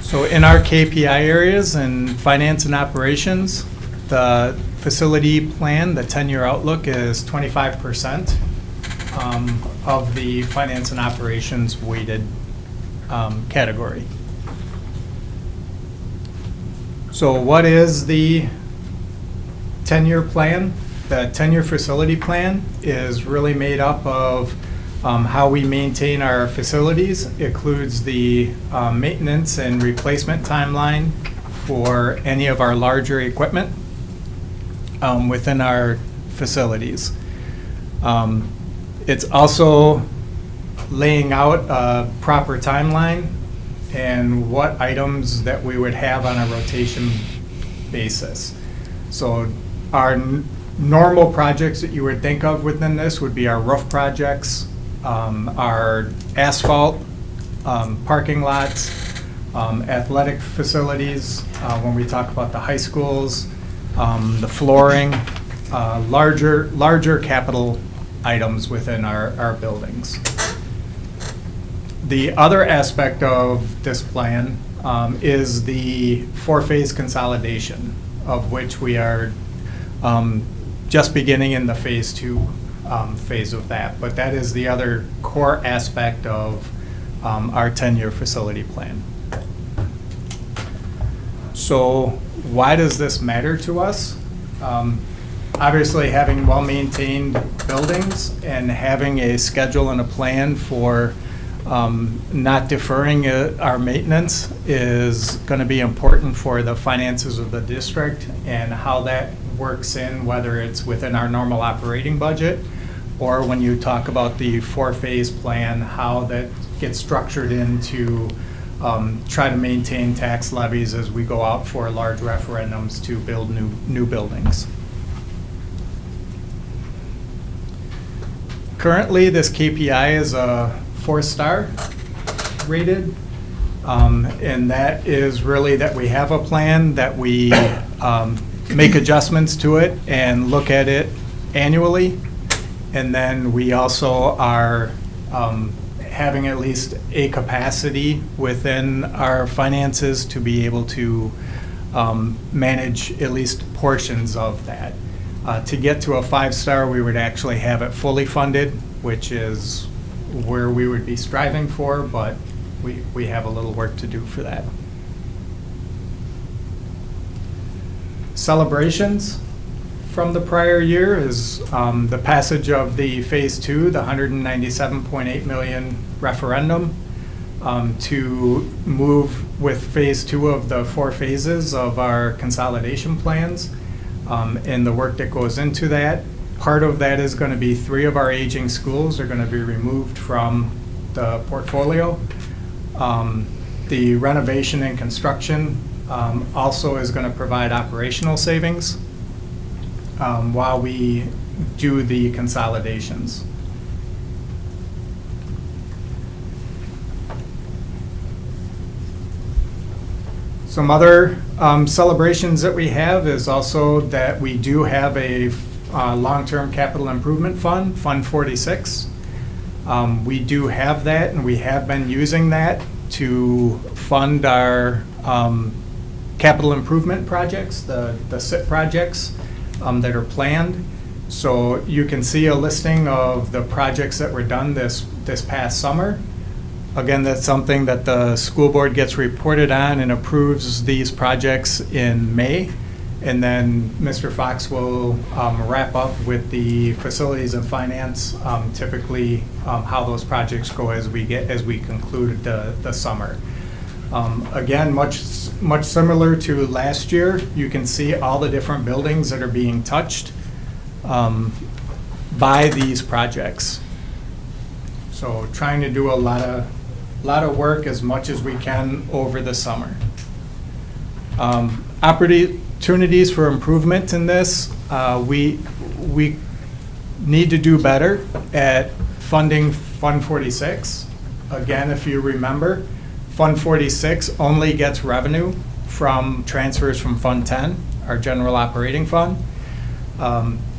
So in our KPI areas in finance and operations, the facility plan, the 10-year outlook is 25% of the finance and operations weighted category. So what is the 10-year plan? The 10-year facility plan is really made up of how we maintain our facilities. It includes the maintenance and replacement timeline for any of our larger equipment within our facilities. It's also laying out a proper timeline and what items that we would have on a rotation basis. So our normal projects that you would think of within this would be our roof projects, our asphalt, parking lots, athletic facilities, when we talk about the high schools, the flooring, larger capital items within our buildings. The other aspect of this plan is the four-phase consolidation, of which we are just beginning in the phase 2 phase of that. But that is the other core aspect of our 10-year facility plan. So why does this matter to us? Obviously, having well-maintained buildings and having a schedule and a plan for not deferring our maintenance is going to be important for the finances of the district and how that works in, whether it's within our normal operating budget or when you talk about the four-phase plan, how that gets structured into try to maintain tax levies as we go out for large referendums to build new buildings. Currently, this KPI is a 4-star rated, and that is really that we have a plan, that we make adjustments to it and look at it annually, and then we also are having at least a capacity within our finances to be able to manage at least portions of that. To get to a 5-star, we would actually have it fully funded, which is where we would be striving for, but we have a little work to do for that. Celebrations from the prior year is the passage of the Phase 2, the $197.8 million referendum, to move with Phase 2 of the 4 phases of our consolidation plans, and the work that goes into that. Part of that is going to be 3 of our aging schools are going to be removed from the portfolio. The renovation and construction also is going to provide operational savings while we do the consolidations. Some other celebrations that we have is also that we do have a long-term capital improvement fund, Fund 46. We do have that, and we have been using that to fund our capital improvement projects, the SIP projects that are planned. So you can see a listing of the projects that were done this past summer. Again, that's something that the school board gets reported on and approves these projects in May. And then Mr. Fox will wrap up with the facilities and finance, typically how those projects go as we conclude the summer. Again, much similar to last year, you can see all the different buildings that are being touched by these projects. So trying to do a lot of work as much as we can over the summer. Opportunities for improvement in this, we need to do better at funding Fund 46. Again, if you remember, Fund 46 only gets revenue from transfers from Fund 10, our general operating fund.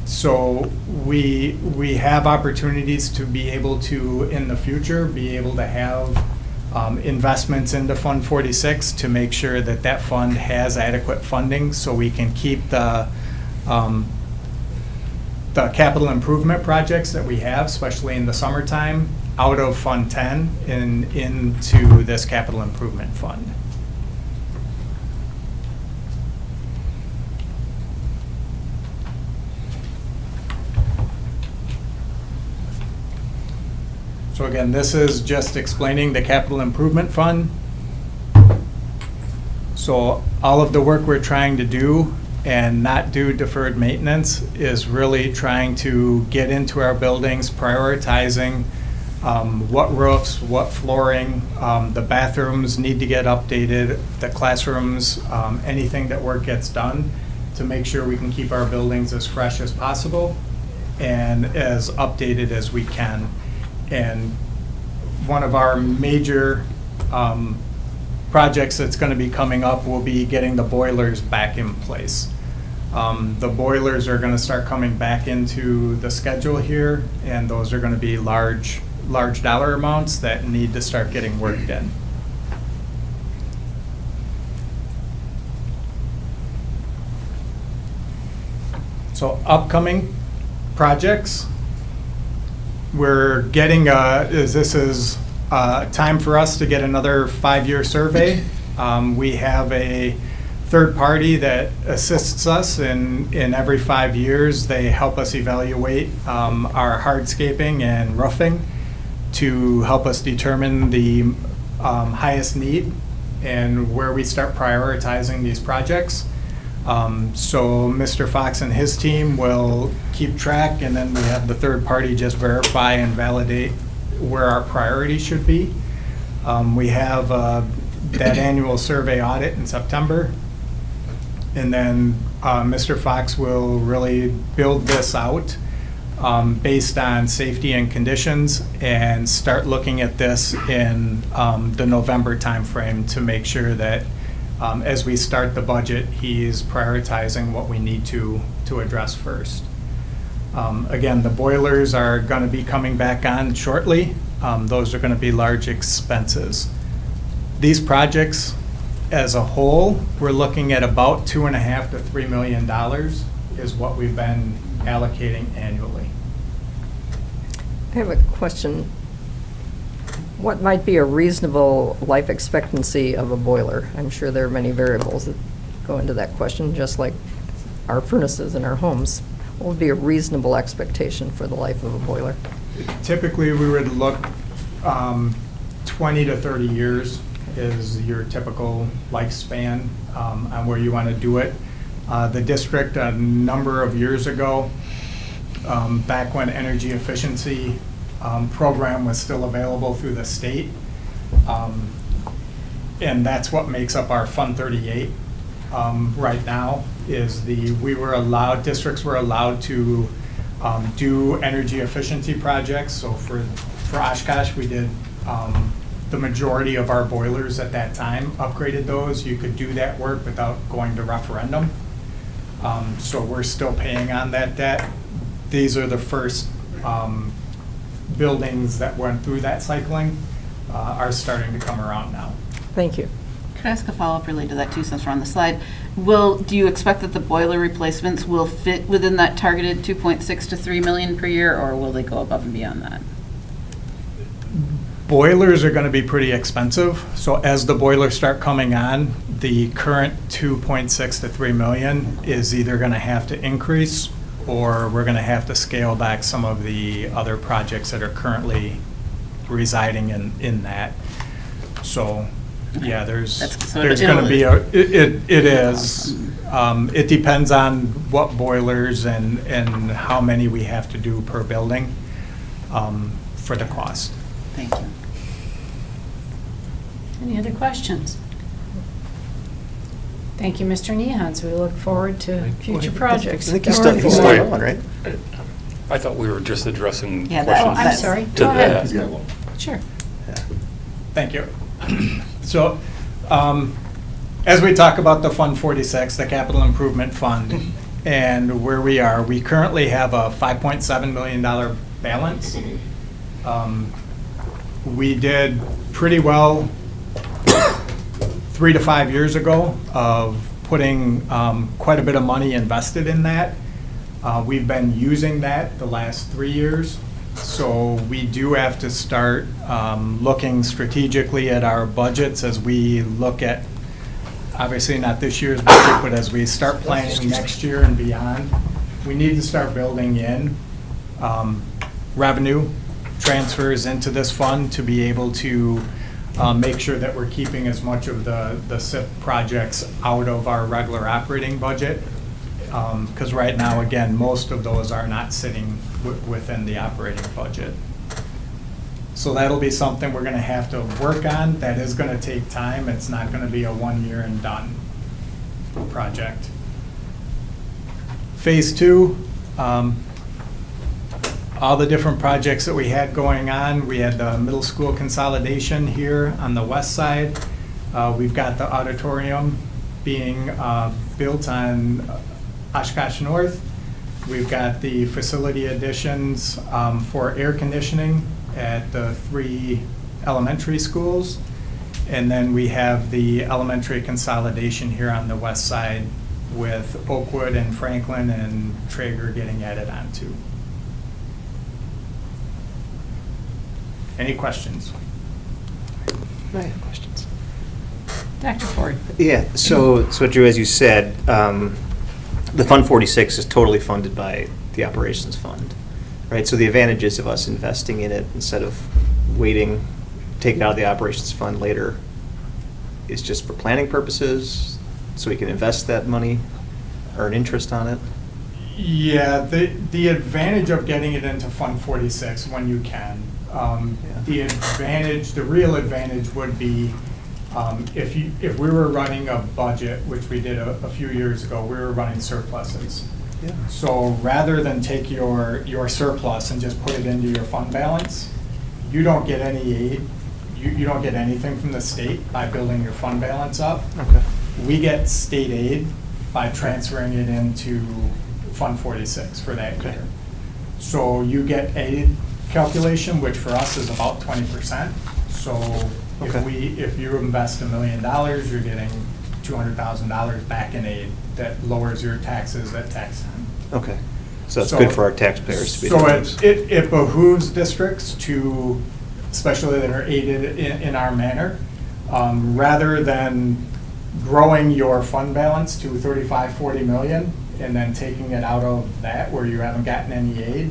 So we have opportunities to be able to, in the future, be able to have investments into Fund 46 to make sure that that fund has adequate funding so we can keep the capital improvement projects that we have, especially in the summertime, out of Fund 10 and into this capital improvement fund. So again, this is just explaining the capital improvement fund. So all of the work we're trying to do and not do deferred maintenance is really trying to get into our buildings, prioritizing what roofs, what flooring, the bathrooms need to get updated, the classrooms, anything that work gets done to make sure we can keep our buildings as fresh as possible and as updated as we can. And one of our major projects that's going to be coming up will be getting the boilers back in place. The boilers are going to start coming back into the schedule here, and those are going to be large dollar amounts that need to start getting worked in. So upcoming projects. We're getting, this is time for us to get another 5-year survey. We have a third party that assists us in every 5 years. They help us evaluate our hardscaping and roofing to help us determine the highest need and where we start prioritizing these projects. So Mr. Fox and his team will keep track, and then we have the third party just verify and validate where our priorities should be. We have that annual survey audit in September, and then Mr. Fox will really build this out based on safety and conditions and start looking at this in the November timeframe to make sure that as we start the budget, he's prioritizing what we need to address first. Again, the boilers are going to be coming back on shortly. Those are going to be large expenses. These projects as a whole, we're looking at about $2.5 to $3 million is what we've been allocating annually. I have a question. What might be a reasonable life expectancy of a boiler? I'm sure there are many variables that go into that question, just like our furnaces in our homes. What would be a reasonable expectation for the life of a boiler? Typically, we would look 20 to 30 years is your typical lifespan on where you want to do it. The district, a number of years ago, back when energy efficiency program was still available through the state, and that's what makes up our Fund 38 right now, is districts were allowed to do energy efficiency projects. So for Oshkosh, we did the majority of our boilers at that time, upgraded those. You could do that work without going to referendum. So we're still paying on that debt. These are the first buildings that went through that cycling, are starting to come around now. Thank you. Could I ask a follow-up related to that too, since we're on the slide? Do you expect that the boiler replacements will fit within that targeted 2.6 to 3 million per year, or will they go above and beyond that? Boilers are going to be pretty expensive. So as the boilers start coming on, the current 2.6 to 3 million is either going to have to increase, or we're going to have to scale back some of the other projects that are currently residing in that. So, yeah, there's going to be it is. It depends on what boilers and how many we have to do per building for the cost. Thank you. Any other questions? Thank you, Mr. Nehans. We look forward to future projects. I think he's still on, right? I thought we were just addressing Yeah, questions. Oh, I'm sorry. to Go ahead. the- Sure. Thank you. So, as we talk about the Fund 46, the Capital Improvement Fund, and where we are, we currently have a $5.7 million balance. We did pretty well 3 to 5 years ago of putting quite a bit of money invested in that. We've been using that the last 3 years. So we do have to start looking strategically at our budgets as we look at, obviously not this year's budget, but as we start planning next year and beyond. We need to start building in revenue transfers into this fund to be able to make sure that we're keeping as much of the SIP projects out of our regular operating budget. Because right now, again, most of those are not sitting within the operating budget. So that'll be something we're going to have to work on. That is going to take time. It's not going to be a 1 year and done project. Phase 2, all the different projects that we had going on. We had the middle school consolidation here on the west side. We've got the auditorium being built on Oshkosh North. We've got the facility additions for air conditioning at the 3 elementary schools. And then we have the elementary consolidation here on the west side with Oakwood and Franklin and Traeger getting added on too. Any questions? I have questions. Dr. Ford. Yeah, so Drew, as you said, the Fund 46 is totally funded by the Operations Fund, right? So the advantages of us investing in it instead of waiting, take it out of the Operations Fund later is just for planning purposes, so we can invest that money, earn interest on it? Yeah, the advantage of getting it into Fund 46 when you can, the real advantage would be if we were running a budget, which we did a few years ago, we were running surpluses. Yeah. So rather than take your surplus and just put it into your fund balance, you don't get any aid. You don't get anything from the state by building your fund balance up. Okay. We get state aid by transferring it into Fund 46 for that year. So you get aid calculation, which for us is about 20%. So if you invest $1 million, you're getting $200,000 back in aid that lowers your taxes at tax time. Okay. So that's good for our taxpayers to be So doing this. it behooves districts to, especially that are aided in our manner, rather than growing your fund balance to 35, 40 million and then taking it out of that where you haven't gotten any aid,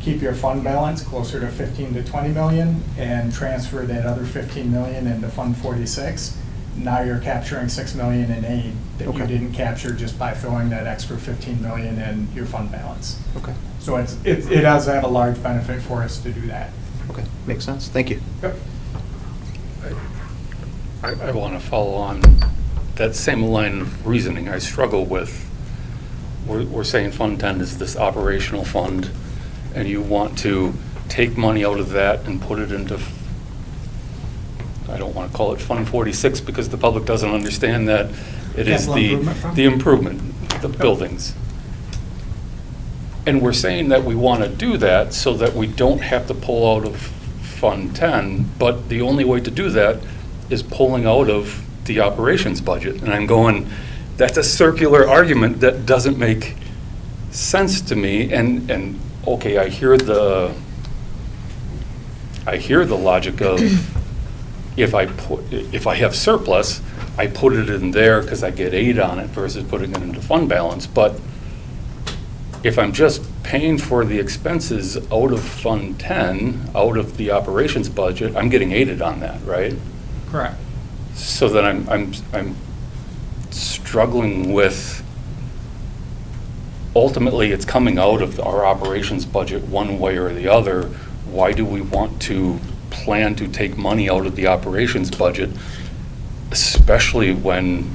keep your fund balance closer to 15 to 20 million and transfer that other 15 million into Fund 46. Now you're capturing 6 million in aid that you Okay. didn't capture just by throwing that extra 15 million in your fund balance. Okay. So it does have a large benefit for us to do that. Okay, makes sense. Thank you. Yep. I want to follow on that same line of reasoning. I struggle with, we're saying Fund 10 is this operational fund, and you want to take money out of that and put it into, I don't want to call it Fund 46 because the public doesn't understand that it is Capital improvement fund? the improvement, the buildings. And we're saying that we want to do that so that we don't have to pull out of Fund 10, but the only way to do that is pulling out of the operations budget. And I'm going, that's a circular argument that doesn't make sense to me. And okay, I hear the logic of if I have surplus, I put it in there because I get aid on it versus putting it into fund balance. But if I'm just paying for the expenses out of Fund 10, out of the operations budget, I'm getting aided on that, right? Correct. So then I'm struggling with, ultimately it's coming out of our operations budget one way or the other. Why do we want to plan to take money out of the operations budget, especially when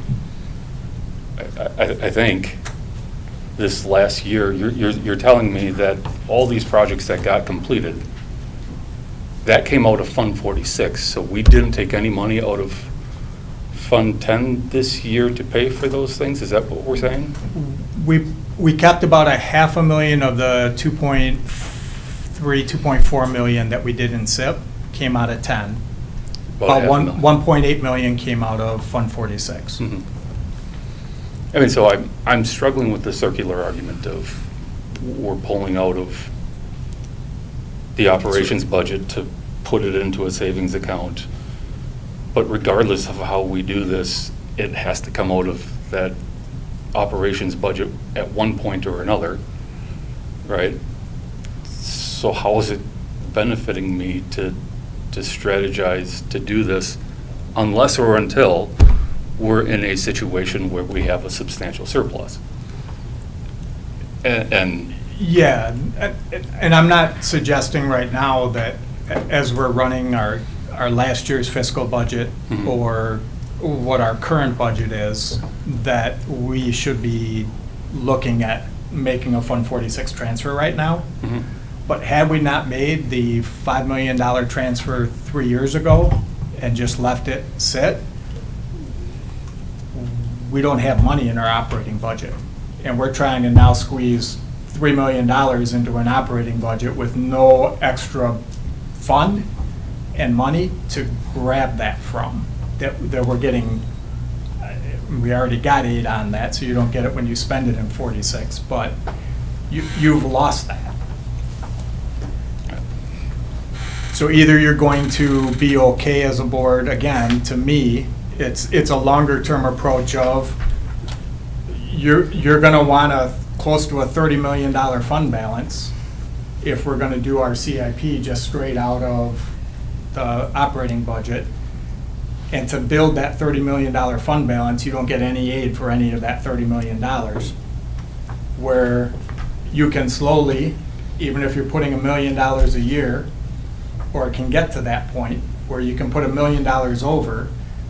I think this last year, you're telling me that all these projects that got completed, that came out of Fund 46, so we didn't take any money out of Fund 10 this year to pay for those things? Is that what we're saying? We kept about $500,000 of the 2.3, 2.4 million that we did in SIP came out of 10. About $500,000. 1.8 million came out of Fund 46. Mhm. I mean, so I'm struggling with the circular argument of we're pulling out of the operations budget to put it into a savings account. But regardless of how we do this, it has to come out of that operations budget at one point or another, right? So how is it benefiting me to strategize to do this unless or until we're in a situation where we have a substantial surplus? And Yeah, and I'm not suggesting right now that as we're running our last year's fiscal budget Mhm. or what our current budget is, that we should be looking at making a Fund 46 transfer right now. Mhm. But had we not made the $5 million transfer 3 years ago and just left it sit, we don't have money in our operating budget. And we're trying to now squeeze $3 million into an operating budget with no extra fund and money to grab that from. That we're getting, we already got aid on that, so you don't get it when you spend it in 46, but you've lost that. So either you're going to be okay as a board, again, to me, it's a longer term approach of you're gonna want close to a $30 million fund balance if we're gonna do our CIP just straight out of the operating budget. And to build that $30 million fund balance, you don't get any aid for any of that $30 million. Where you can slowly, even if you're putting $1 million a year, or it can get to that point where you can put $1 million over,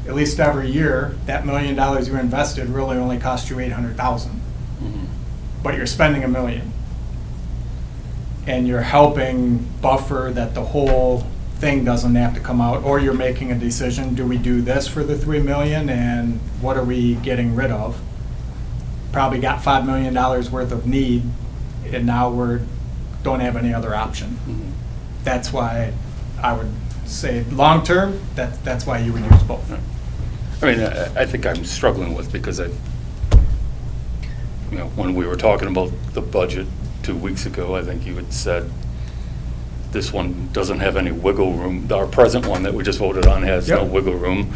at least every year, that $1 million you invested really only cost you $800,000. Mhm. But you're spending $1 million. And you're helping buffer that the whole thing doesn't have to come out, or you're making a decision, do we do this for the $3 million and what are we getting rid of? Probably got $5 million worth of need and now don't have any other option. Mhm. That's why I would say long-term, that's why you would use both. I mean, I think I'm struggling with because when we were talking about the budget 2 weeks ago, I think you had said this one doesn't have any wiggle room. Our present one that we just voted on has no Yep. wiggle room.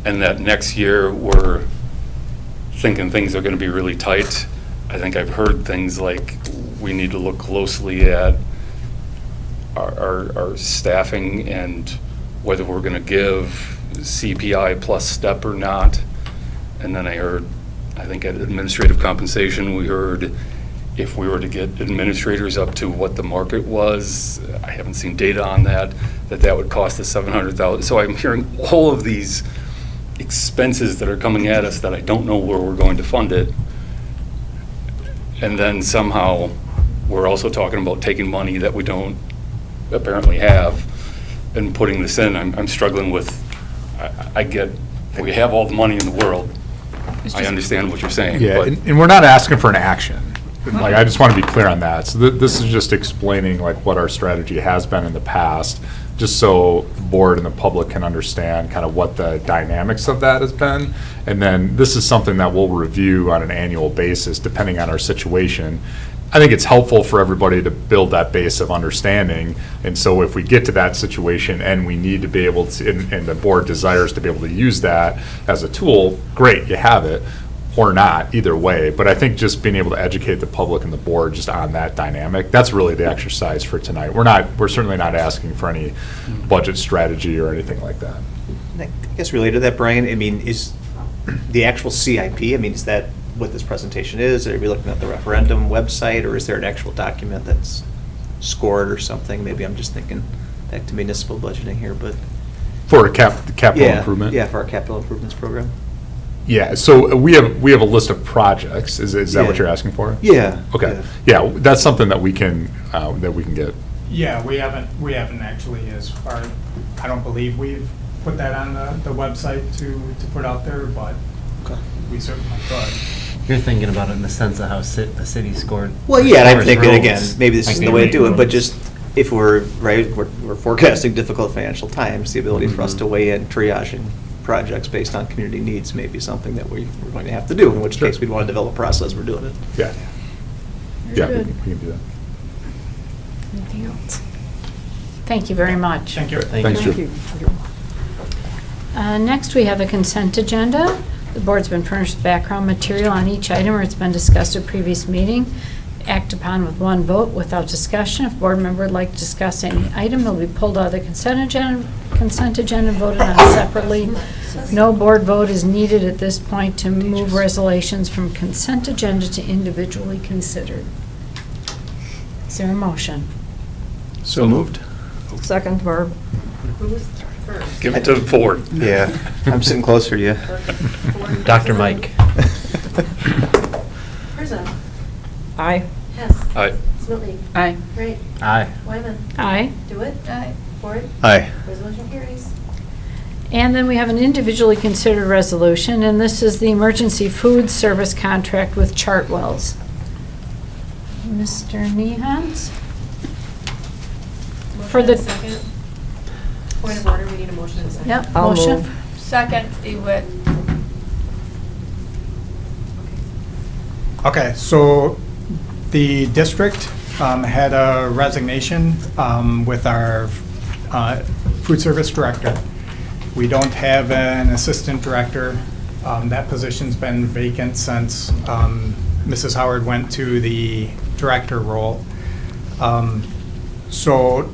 And that next year, we're thinking things are going to be really tight. I think I've heard things like we need to look closely at our staffing and whether we're going to give CPI plus step or not. And then I think at administrative compensation, we heard if we were to get administrators up to what the market was, I haven't seen data on that would cost us $700,000. So I'm hearing all of these expenses that are coming at us that I don't know where we're going to fund it. And then somehow, we're also talking about taking money that we don't apparently have and putting this in. I'm struggling with, I get, we have all the money in the world. I understand what you're saying. Yeah, but and we're not asking for an action. Like, I just want to be clear on that. So this is just explaining like what our strategy has been in the past, just so the board and the public can understand kind of what the dynamics of that has been. And then this is something that we'll review on an annual basis, depending on our situation. I think it's helpful for everybody to build that base of understanding. And so if we get to that situation and we need to be able to, and the board desires to be able to use that as a tool, great, you have it, or not, either way. But I think just being able to educate the public and the board just on that dynamic, that's really the exercise for tonight. We're certainly not asking for any budget strategy or anything like that. I guess related to that, Brian, I mean, is the actual CIP, I mean, is that what this presentation is? Are we looking at the referendum website, or is there an actual document that's scored or something? Maybe I'm just thinking back to municipal budgeting here, but. For a capital improvement? Yeah, for our capital improvements program. Yeah, so we have a list of projects. Is that what Yeah. you're asking for? Yeah. Okay. Yeah, that's something that we can get. Yeah, we haven't actually, as far, I don't believe we've put that on the website to put out there, but we certainly could. You're thinking about it in the sense of how the city scored. Well, yeah, and I'm scores thinking, roads. again, maybe this Like isn't they the way to rate do it, but roads. just if we're forecasting difficult financial times, the ability for us to weigh in triaging projects based on community needs may be something that we're going to have to do, in which case we'd want to develop a process we're doing it. Yeah. Very Yeah, good. we can do that. Anything else? Thank you very much. Thank you. Thanks, Drew. Next, we have a consent agenda. The board's been furnished with background material on each item where it's been discussed at previous meeting. Act upon with one vote without discussion. If a board member would like to discuss any item, it'll be pulled out of the consent agenda and voted on separately. No board vote is needed at this point to move resolutions from consent agenda to individually considered. Is there a motion? So moved. Second, Barb. Give it to Ford. Yeah, I'm sitting closer to you. Dr. Mike. Herzog. Aye. Hess. Aye. Smithley. Aye. Wright. Aye. Wyman. Aye. DeWitt. Aye. Ford. Aye. Resolution carries. And then we have an individually considered resolution, and this is the emergency food service contract with Chartwells. Mr. Nehans? For the- Second. Point of order, we need a motion and a second. Yep, I'll motion. move. Second, DeWitt. Okay, so the district had a resignation with our food service director. We don't have an assistant director. That position's been vacant since Mrs. Howard went to the director role. So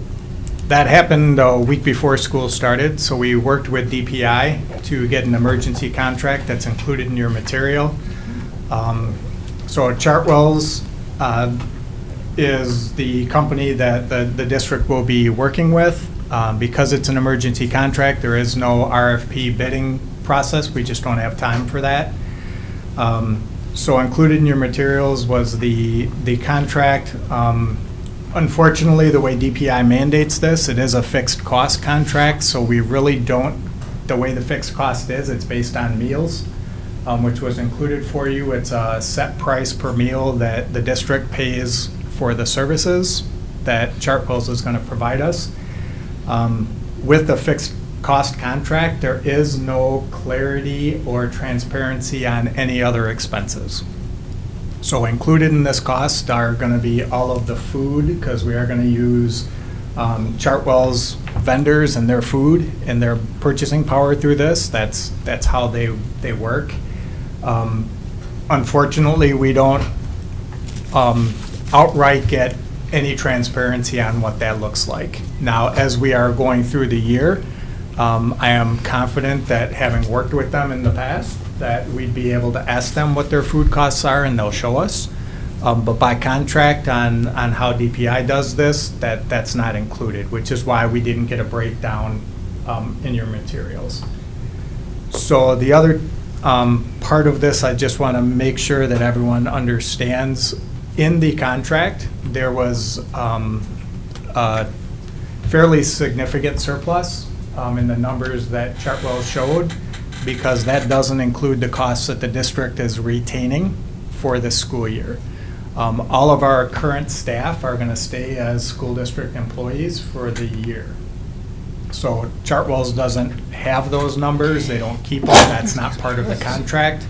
that happened a week before school started, so we worked with DPI to get an emergency contract that's included in your material. So Chartwells is the company that the district will be working with. Because it's an emergency contract, there is no RFP bidding process. We just don't have time for that. So included in your materials was the contract. Unfortunately, the way DPI mandates this, it is a fixed cost contract, so we really don't, the way the fixed cost is, it's based on meals, which was included for you. It's a set price per meal that the district pays for the services that Chartwells is going to provide us. With the fixed cost contract, there is no clarity or transparency on any other expenses. So included in this cost are going to be all of the food, because we are going to use Chartwell's vendors and their food and their purchasing power through this. That's how they work. Unfortunately, we don't outright get any transparency on what that looks like. Now, as we are going through the year, I am confident that, having worked with them in the past, that we'd be able to ask them what their food costs are and they'll show us. But by contract on how DPI does this, that's not included, which is why we didn't get a breakdown in your materials. So the other part of this, I just want to make sure that everyone understands. In the contract, there was a fairly significant surplus in the numbers that Chartwell showed, because that doesn't include the costs that the district is retaining for this school year. All of our current staff are going to stay as school district employees for the year. So Chartwell's doesn't have those numbers. They don't keep them. That's not part of the contract.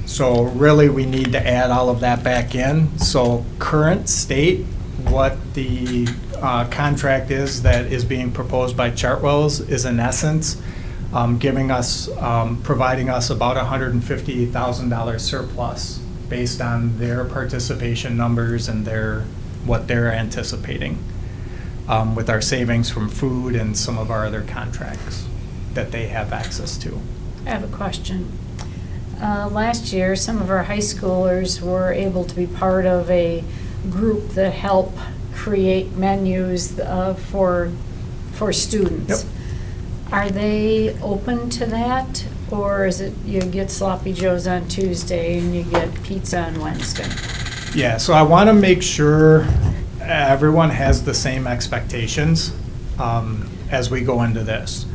So really, we need to add all of that back in. So current state, what the contract is that is being proposed by Chartwell's is, in essence, providing us about $150,000 surplus based on their participation numbers and what they're anticipating with our savings from food and some of our other contracts that they have access to. I have a question. Last year, some of our high schoolers were able to be part of a group that helped create menus for students. Yep. Are they open to that, or is it you get sloppy joes on Tuesday and you get pizza on Wednesday? Yeah, so I want to make sure everyone has the same expectations as we go into this.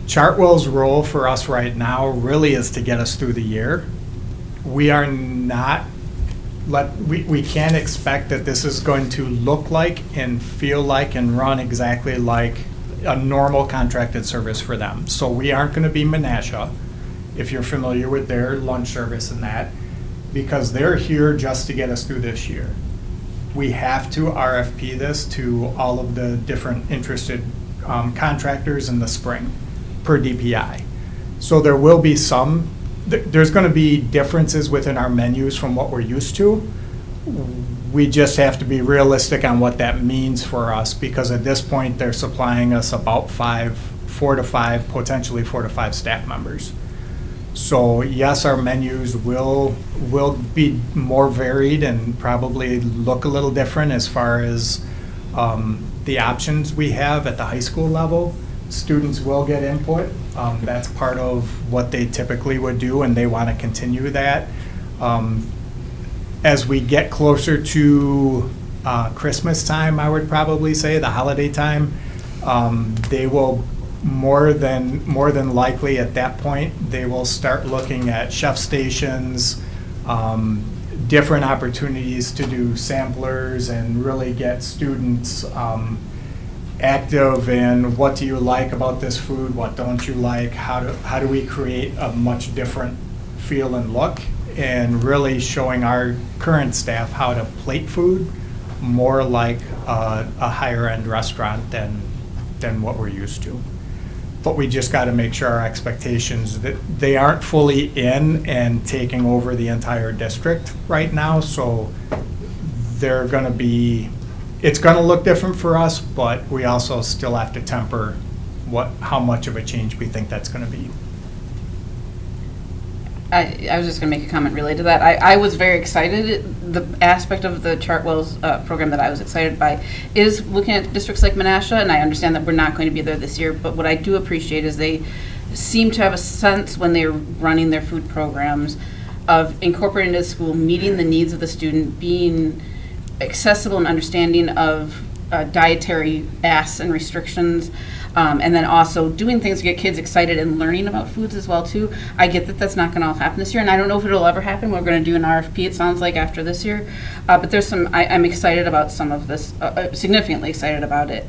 Chartwell's role for us right now really is to get us through the year. We are not, we can't expect that this is going to look like and feel like and run exactly like a normal contracted service for them. So we aren't going to be Menasha, if you're familiar with their lunch service and that, because they're here just to get us through this year. We have to RFP this to all of the different interested contractors in the spring per DPI. So there will be there's going to be differences within our menus from what we're used to. We just have to be realistic on what that means for us, because at this point they're supplying us about 4 to 5, potentially 4 to 5 staff members. So yes, our menus will be more varied and probably look a little different as far as the options we have at the high school level. Students will get input. That's part of what they typically would do, and they want to continue that. As we get closer to Christmas time, I would probably say, the holiday time, they will more than likely at that point, they will start looking at chef stations, different opportunities to do samplers and really get students active in what do you like about this food, what don't you like, how do we create a much different feel and look, and really showing our current staff how to plate food more like a higher end restaurant than what we're used to. But we just got to make sure our expectations that they aren't fully in and taking over the entire district right now. So they're going to be, it's going to look different for us, but we also still have to temper how much of a change we think that's going to be. I was just going to make a comment related to that. I was very excited. The aspect of the Chartwell's program that I was excited by is looking at districts like Menasha, and I understand that we're not going to be there this year, but what I do appreciate is they seem to have a sense when they're running their food programs of incorporating into the school, meeting the needs of the student, being accessible and understanding of dietary asks and restrictions, and then also doing things to get kids excited and learning about foods as well too. I get that that's not going to all happen this year, and I don't know if it'll ever happen. We're going to do an RFP, it sounds like, after this year, but there's I'm excited about some of this, significantly excited about it.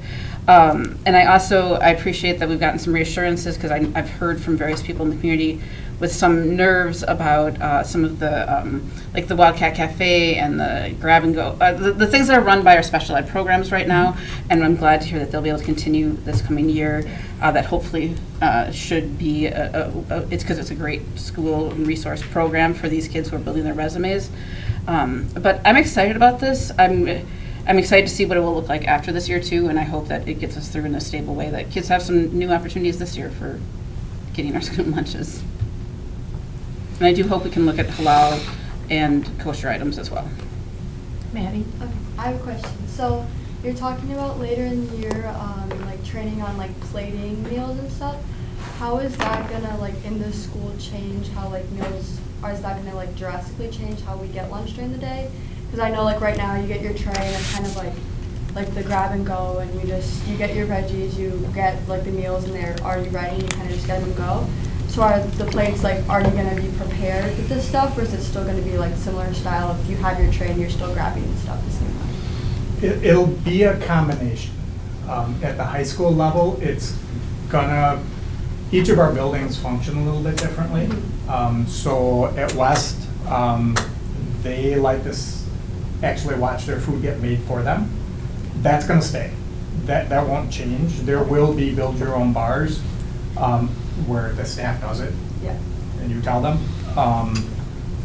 And I appreciate that we've gotten some reassurances, because I've heard from various people in the community with some nerves about some of the, like the Wildcat Cafe and the grab and go, the things that are run by our special ed programs right now. And I'm glad to hear that they'll be able to continue this coming year. That hopefully should be, it's because it's a great school and resource program for these kids who are building their resumes. But I'm excited about this. I'm excited to see what it will look like after this year too, and I hope that it gets us through in a stable way, that kids have some new opportunities this year for getting our school lunches. And I do hope we can look at halal and kosher items as well. Maddie? Okay, I have a question. So you're talking about later in the year, like training on like plating meals and stuff. How is that gonna like in the school change how like meals, or is that gonna like drastically change how we get lunch during the day? Because I know like right now you get your tray and it's kind of like the grab and go, and you get your veggies, you get like the meals and they're already ready and you kind of just get them and go. So are the plates like already going to be prepared with this stuff, or is it still going to be like similar style if you have your tray and you're still grabbing the stuff at the same time? It'll be a combination. At the high school level, it's gonna, each of our buildings function a little bit differently. So at West, they like to actually watch their food get made for them. That's gonna stay. That won't change. There will be build your own bars where the staff does it. Yeah. And you tell them.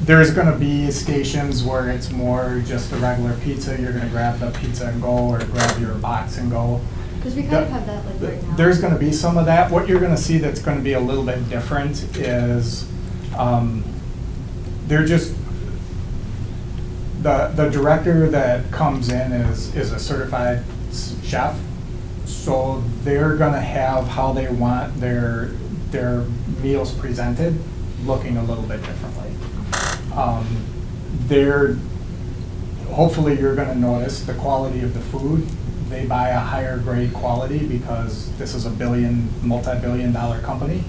There's gonna be stations where it's more just a regular pizza. You're gonna grab the pizza and go, or grab your box and go. Because we kind of have that like right now. There's gonna be some of that. What you're gonna see that's gonna be a little bit different is they're just, the director that comes in is a certified chef. So they're gonna have how they want their meals presented looking a little bit differently. Hopefully you're gonna notice the quality of the food. They buy a higher grade quality because this is a multi-billion-dollar company.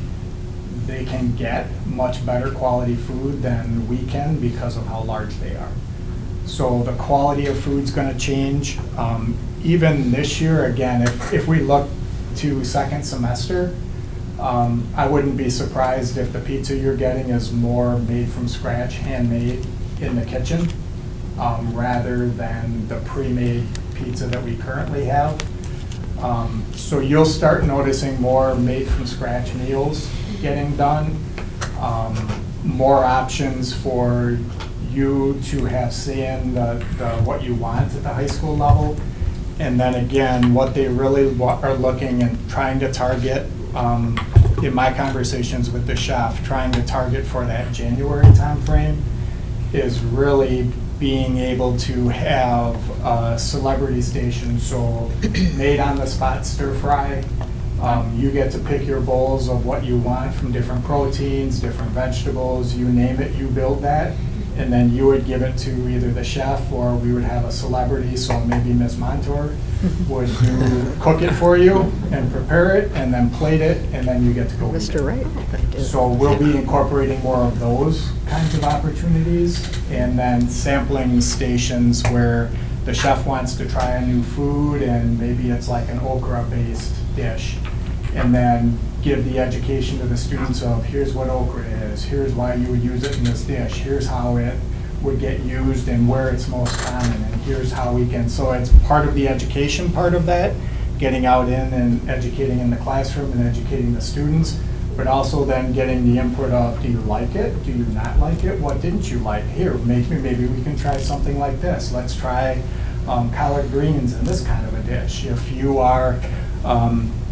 They can get much better quality food than we can because of how large they are. So the quality of food's gonna change. Even this year, again, if we look to second semester, I wouldn't be surprised if the pizza you're getting is more made from scratch, handmade in the kitchen, rather than the pre-made pizza that we currently have. So you'll start noticing more made from scratch meals getting done, more options for you to have say in what you want at the high school level. And then again, what they really are looking and trying to target, in my conversations with the chef, trying to target for that January timeframe is really being able to have a celebrity station. So made on the spot stir fry. You get to pick your bowls of what you want from different proteins, different vegetables, you name it, you build that. And then you would give it to either the chef, or we would have a celebrity, so maybe Ms. Montour would cook it for you and prepare it and then plate it, and then you get to go eat it. Mr. Wright. So we'll be incorporating more of those kinds of opportunities, and then sampling stations where the chef wants to try a new food and maybe it's like an okra-based dish. And then give the education to the students of here's what okra is, here's why you would use it in this dish, here's how it would get used and where it's most common, and here's how we can, so it's part of the education part of that, getting out in and educating in the classroom and educating the students, but also then getting the input of, do you like it, do you not like it, what didn't you like, here, maybe we can try something like this, let's try collard greens in this kind of a dish. If you are,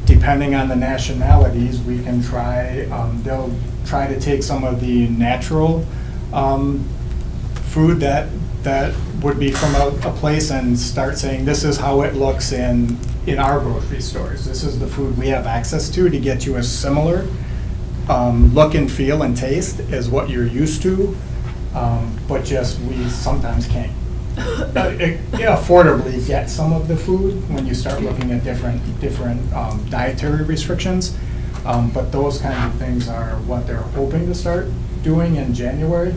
depending on the nationalities, we can try, they'll try to take some of the natural food that would be from a place and start saying, this is how it looks in our grocery stores. This is the food we have access to get you a similar look and feel and taste as what you're used to, but just we sometimes can't affordably get some of the food when you start looking at different dietary restrictions. But those kinds of things are what they're hoping to start doing in January.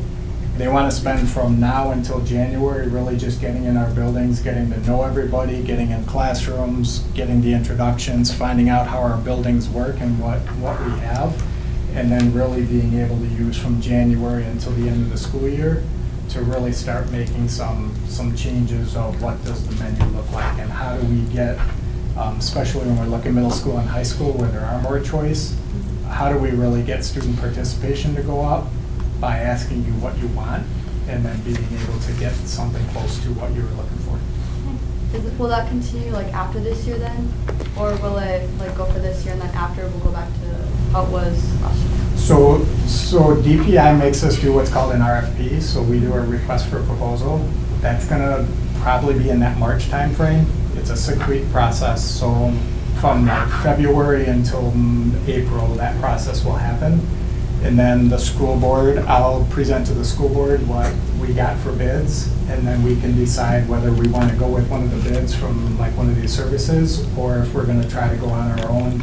They want to spend from now until January really just getting in our buildings, getting to know everybody, getting in classrooms, getting the introductions, finding out how our buildings work and what we have, and then really being able to use from January until the end of the school year to really start making some changes of what does the menu look like and how do we get, especially when we're looking middle school and high school where there are more choice, how do we really get student participation to go up by asking you what you want and then being able to get something close to what you were looking for. Will that continue like after this year then? Or will it like go for this year and then after we'll go back to how it was last year? So DPI makes us do what's called an RFP, so we do a request for proposal. That's gonna probably be in that March timeframe. It's a 6-week process, so from like February until April, that process will happen. And then the school board, I'll present to the school board what we got for bids, and then we can decide whether we want to go with one of the bids from like one of these services, or if we're going to try to go on our own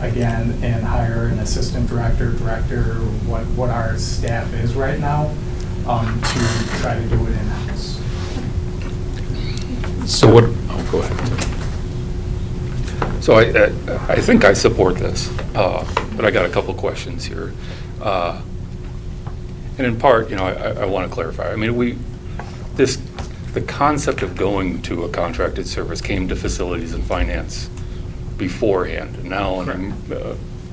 again and hire an assistant director, what our staff is right now, to try to do it in-house. So what, oh, go ahead. So I think I support this, but I got a couple questions here. And in part, I want to clarify. I mean, the concept of going to a contracted service came to facilities and finance beforehand. And now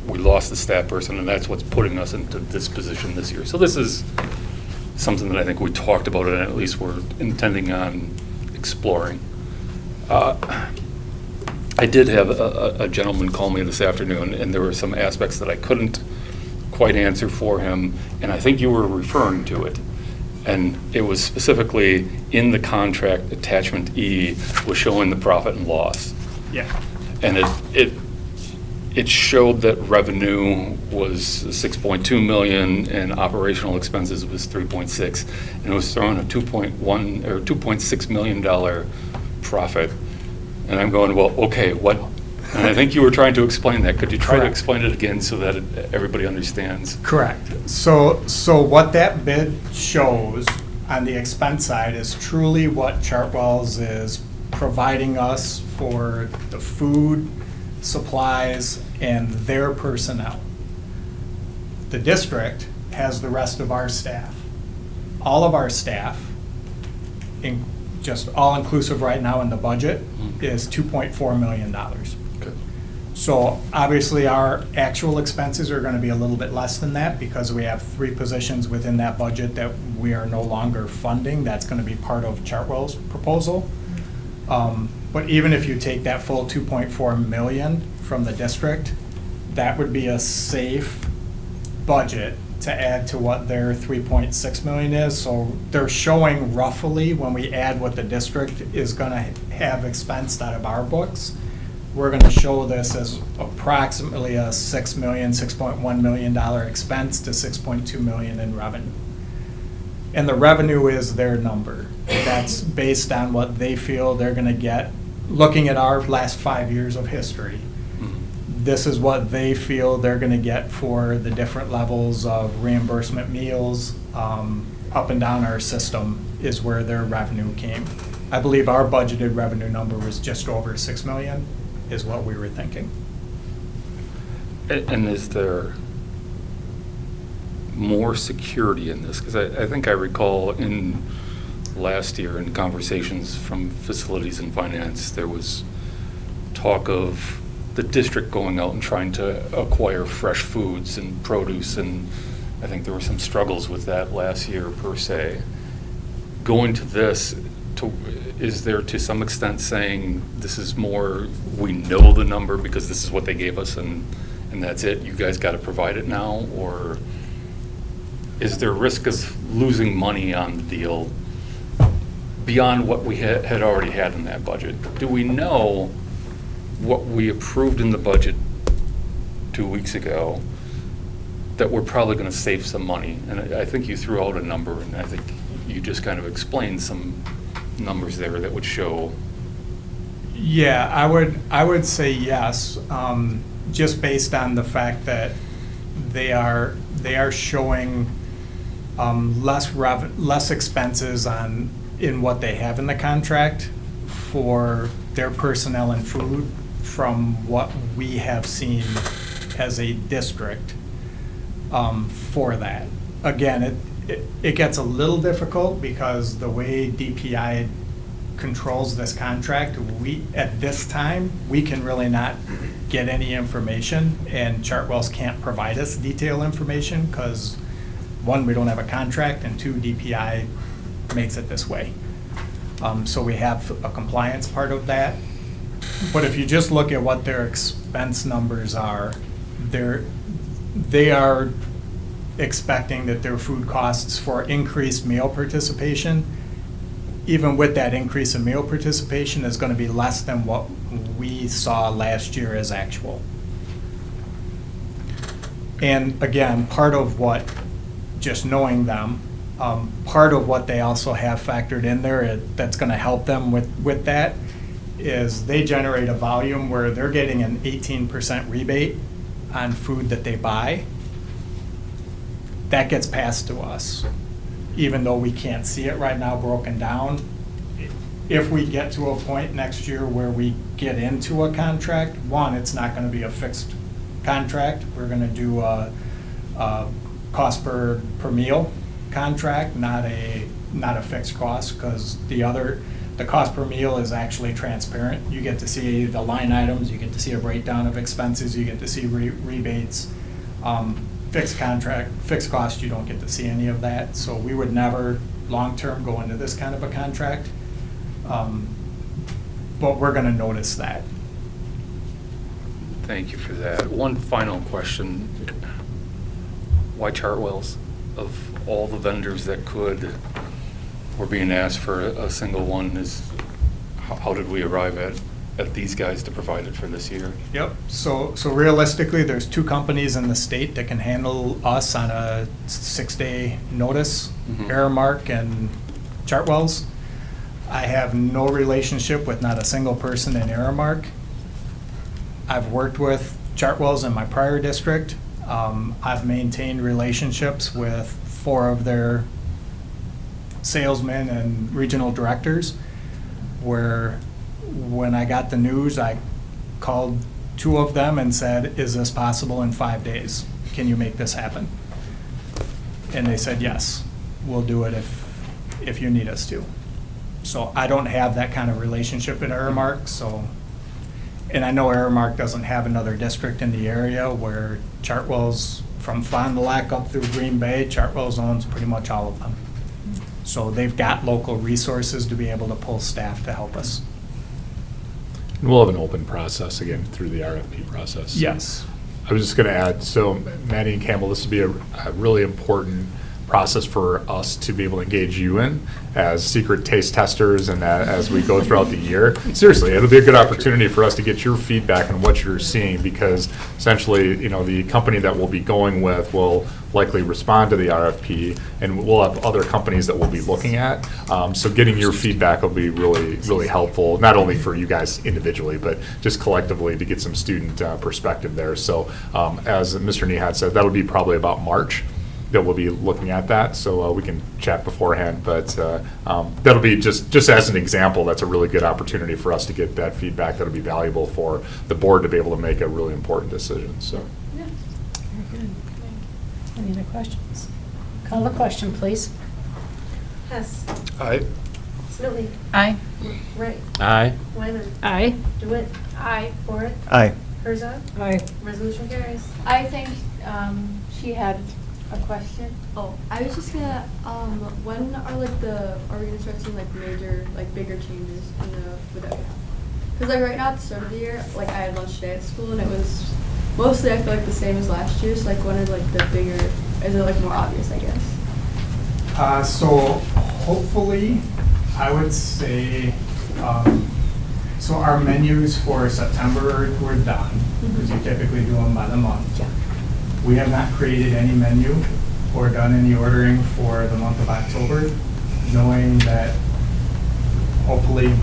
we lost the staff person, and that's what's putting us into this position this year. So this is something that I think we talked about, and at least we're intending on exploring. I did have a gentleman call me this afternoon, and there were some aspects that I couldn't quite answer for him, and I think you were referring to it. And it was specifically in the contract, attachment E was showing the profit and loss. Yeah. And it showed that revenue was 6.2 million and operational expenses was 3.6, and it was throwing a 2.1 or $2.6 million profit. And I'm going, well, okay, what? And I think you were trying to explain that. Could you try to explain it again so that everybody understands? Correct. So what that bid shows on the expense side is truly what Chartwell's is providing us for the food, supplies, and their personnel. The district has the rest of our staff. All of our staff, just all inclusive right now in the budget, is $2.4 million. Okay. So obviously our actual expenses are going to be a little bit less than that because we have 3 positions within that budget that we are no longer funding. That's going to be part of Chartwell's proposal. But even if you take that full 2.4 million from the district, that would be a safe budget to add to what their 3.6 million is. So they're showing roughly, when we add what the district is going to have expensed out of our books, we're going to show this as approximately a $6.1 million expense to 6.2 million in revenue. And the revenue is their number. That's based on what they feel they're going to get. Looking at our last 5 years of history, this is what they feel they're going to get for the different levels of reimbursement meals up and down our system is where their revenue came. I believe our budgeted revenue number was just over 6 million is what we were thinking. And is there more security in this? Because I think I recall in last year in conversations from facilities and finance, there was talk of the district going out and trying to acquire fresh foods and produce, and I think there were some struggles with that last year per se. Going to this, is there to some extent saying this is more, we know the number because this is what they gave us and that's it, you guys got to provide it now? Or is there risk of losing money on the deal beyond what we had already had in that budget? Do we know what we approved in the budget 2 weeks ago that we're probably going to save some money? And I think you threw out a number, and I think you just kind of explained some numbers there that would show. Yeah, I would say yes, just based on the fact that they are showing less expenses in what they have in the contract for their personnel and food from what we have seen as a district for that. Again, it gets a little difficult because the way DPI controls this contract, at this time, we can really not get any information, and Chartwell's can't provide us detailed information because, one, we don't have a contract, and two, DPI makes it this way. So we have a compliance part of that. But if you just look at what their expense numbers are, they are expecting that their food costs for increased meal participation, even with that increase in meal participation, is going to be less than what we saw last year as actual. And again, part of what, just knowing them, part of what they also have factored in there that's going to help them with that is they generate a volume where they're getting an 18% rebate on food that they buy. That gets passed to us, even though we can't see it right now broken down. If we get to a point next year where we get into a contract, one, it's not going to be a fixed contract. We're going to do a cost per meal contract, not a fixed cost, because the cost per meal is actually transparent. You get to see the line items, you get to see a breakdown of expenses, you get to see rebates. Fixed cost, you don't get to see any of that. So we would never long-term go into this kind of a contract. But we're going to notice that. Thank you for that. One final question. Why Chartwell's? Of all the vendors that were being asked for a single one, how did we arrive at these guys to provide it for this year? Yep. So realistically, there's 2 companies in the state that can handle us on a 6-day notice, Aramark and Chartwell's. I have no relationship with not a single person in Aramark. I've worked with Chartwell's in my prior district. I've maintained relationships with 4 of their salesmen and regional directors, where when I got the news, I called 2 of them and said, is this possible in 5 days? Can you make this happen? And they said, yes, we'll do it if you need us to. So I don't have that kind of relationship in Aramark, and I know Aramark doesn't have another district in the area, where Chartwell's, from Fond du Lac up through Green Bay, Chartwell's owns pretty much all of them. So they've got local resources to be able to pull staff to help us. And we'll have an open process again through the RFP process. Yes. I was just going to add, so Maddie and Campbell, this would be a really important process for us to be able to engage you in as secret taste testers and as we go throughout the year. Seriously, it'll be a good opportunity for us to get your feedback on what you're seeing, because essentially, the company that we'll be going with will likely respond to the RFP, and we'll have other companies that we'll be looking at. So getting your feedback will be really, really helpful, not only for you guys individually, but just collectively to get some student perspective there. So as Mr. Nehat said, that'll be probably about March that we'll be looking at that, so we can chat beforehand, but that'll be just as an example, that's a really good opportunity for us to get that feedback that'll be valuable for the board to be able to make a really important decision, so. Yeah. Very good. Any other questions? Call the question, please. Hess. Aye. Smithley. Aye. Wright. Aye. Wyman. Aye. DeWitt. Aye. Ford. Aye. Herzog. Aye. Resolution carries. I think she had a question. Oh, I was just gonna, when are we gonna start seeing bigger changes in the food that we have? Cause right now at the start of the year, I had lunch today at school and it was mostly I feel like the same as last year. So when are the bigger, is it more obvious, I guess? So hopefully, I would say, so our menus for September were done, because you typically do them by the month. Yeah. We have not created any menu or done any ordering for the month of October, knowing that hopefully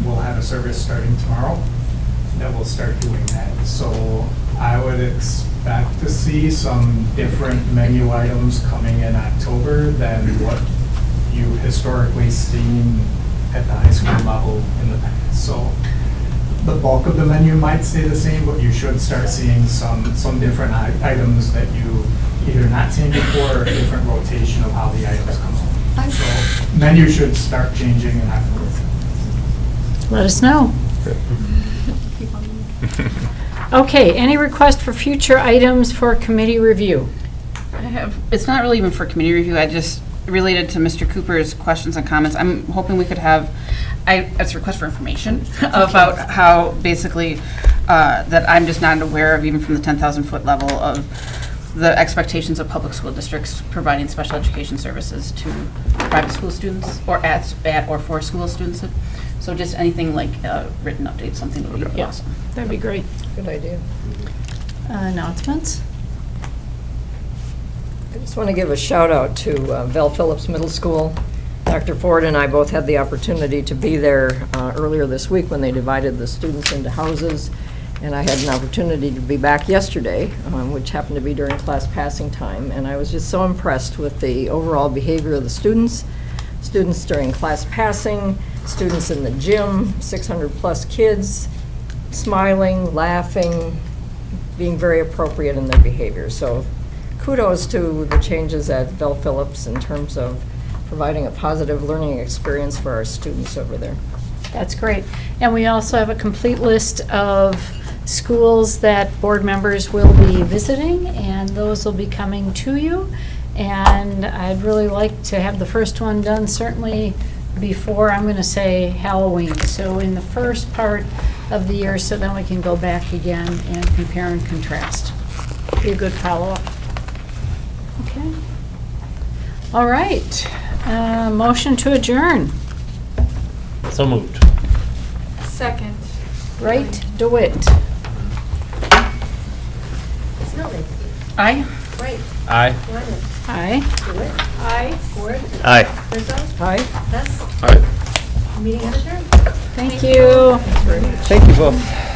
we'll have a service starting tomorrow that will start doing that. So I would expect expect to see some different menu items coming in October than what you historically seen at the high school level in the past. So the bulk of the menu might stay the same, but you should start seeing some different items that you've either not seen before or a different rotation of how the items come out. So menu should start changing in October. Let us know. Okay, any request for future items for committee review? I have, it's not really even for committee review, I just, related to Mr. Cooper's questions and comments, I'm hoping we could have, it's a request for information about how basically, that I'm just not aware of, even from the 10,000 foot level, of the expectations of public school districts providing special education services to private school students, or at or for school students. So just anything like written update, something would be Yeah, awesome. that'd be great. Good idea. Announcements? I just want to give a shout out to Val Phillips Middle School. Dr. Ford and I both had the opportunity to be there earlier this week when they divided the students into houses. And I had an opportunity to be back yesterday, which happened to be during class passing time. And I was just so impressed with the overall behavior of the students during class passing, students in the gym, 600 plus kids, smiling, laughing, being very appropriate in their behavior. So kudos to the changes at Bell Phillips in terms of providing a positive learning experience for our students over there. That's great. And we also have a complete list of schools that board members will be visiting, and those will be coming to you. And I'd really like to have the first one done certainly before, I'm going to say, Halloween. So in the first part of the year, so then we can go back again and compare and contrast. Be a good follow-up. Okay. All right. Motion to adjourn. So moved. Second. Right, DeWitt. Smelly. Aye. White. Aye. Lyman. Aye. DeWitt. Aye. Ford. Aye. Rizzo. Aye. Hess. Aye. Meeting adjourned. Thank you. Thank you both.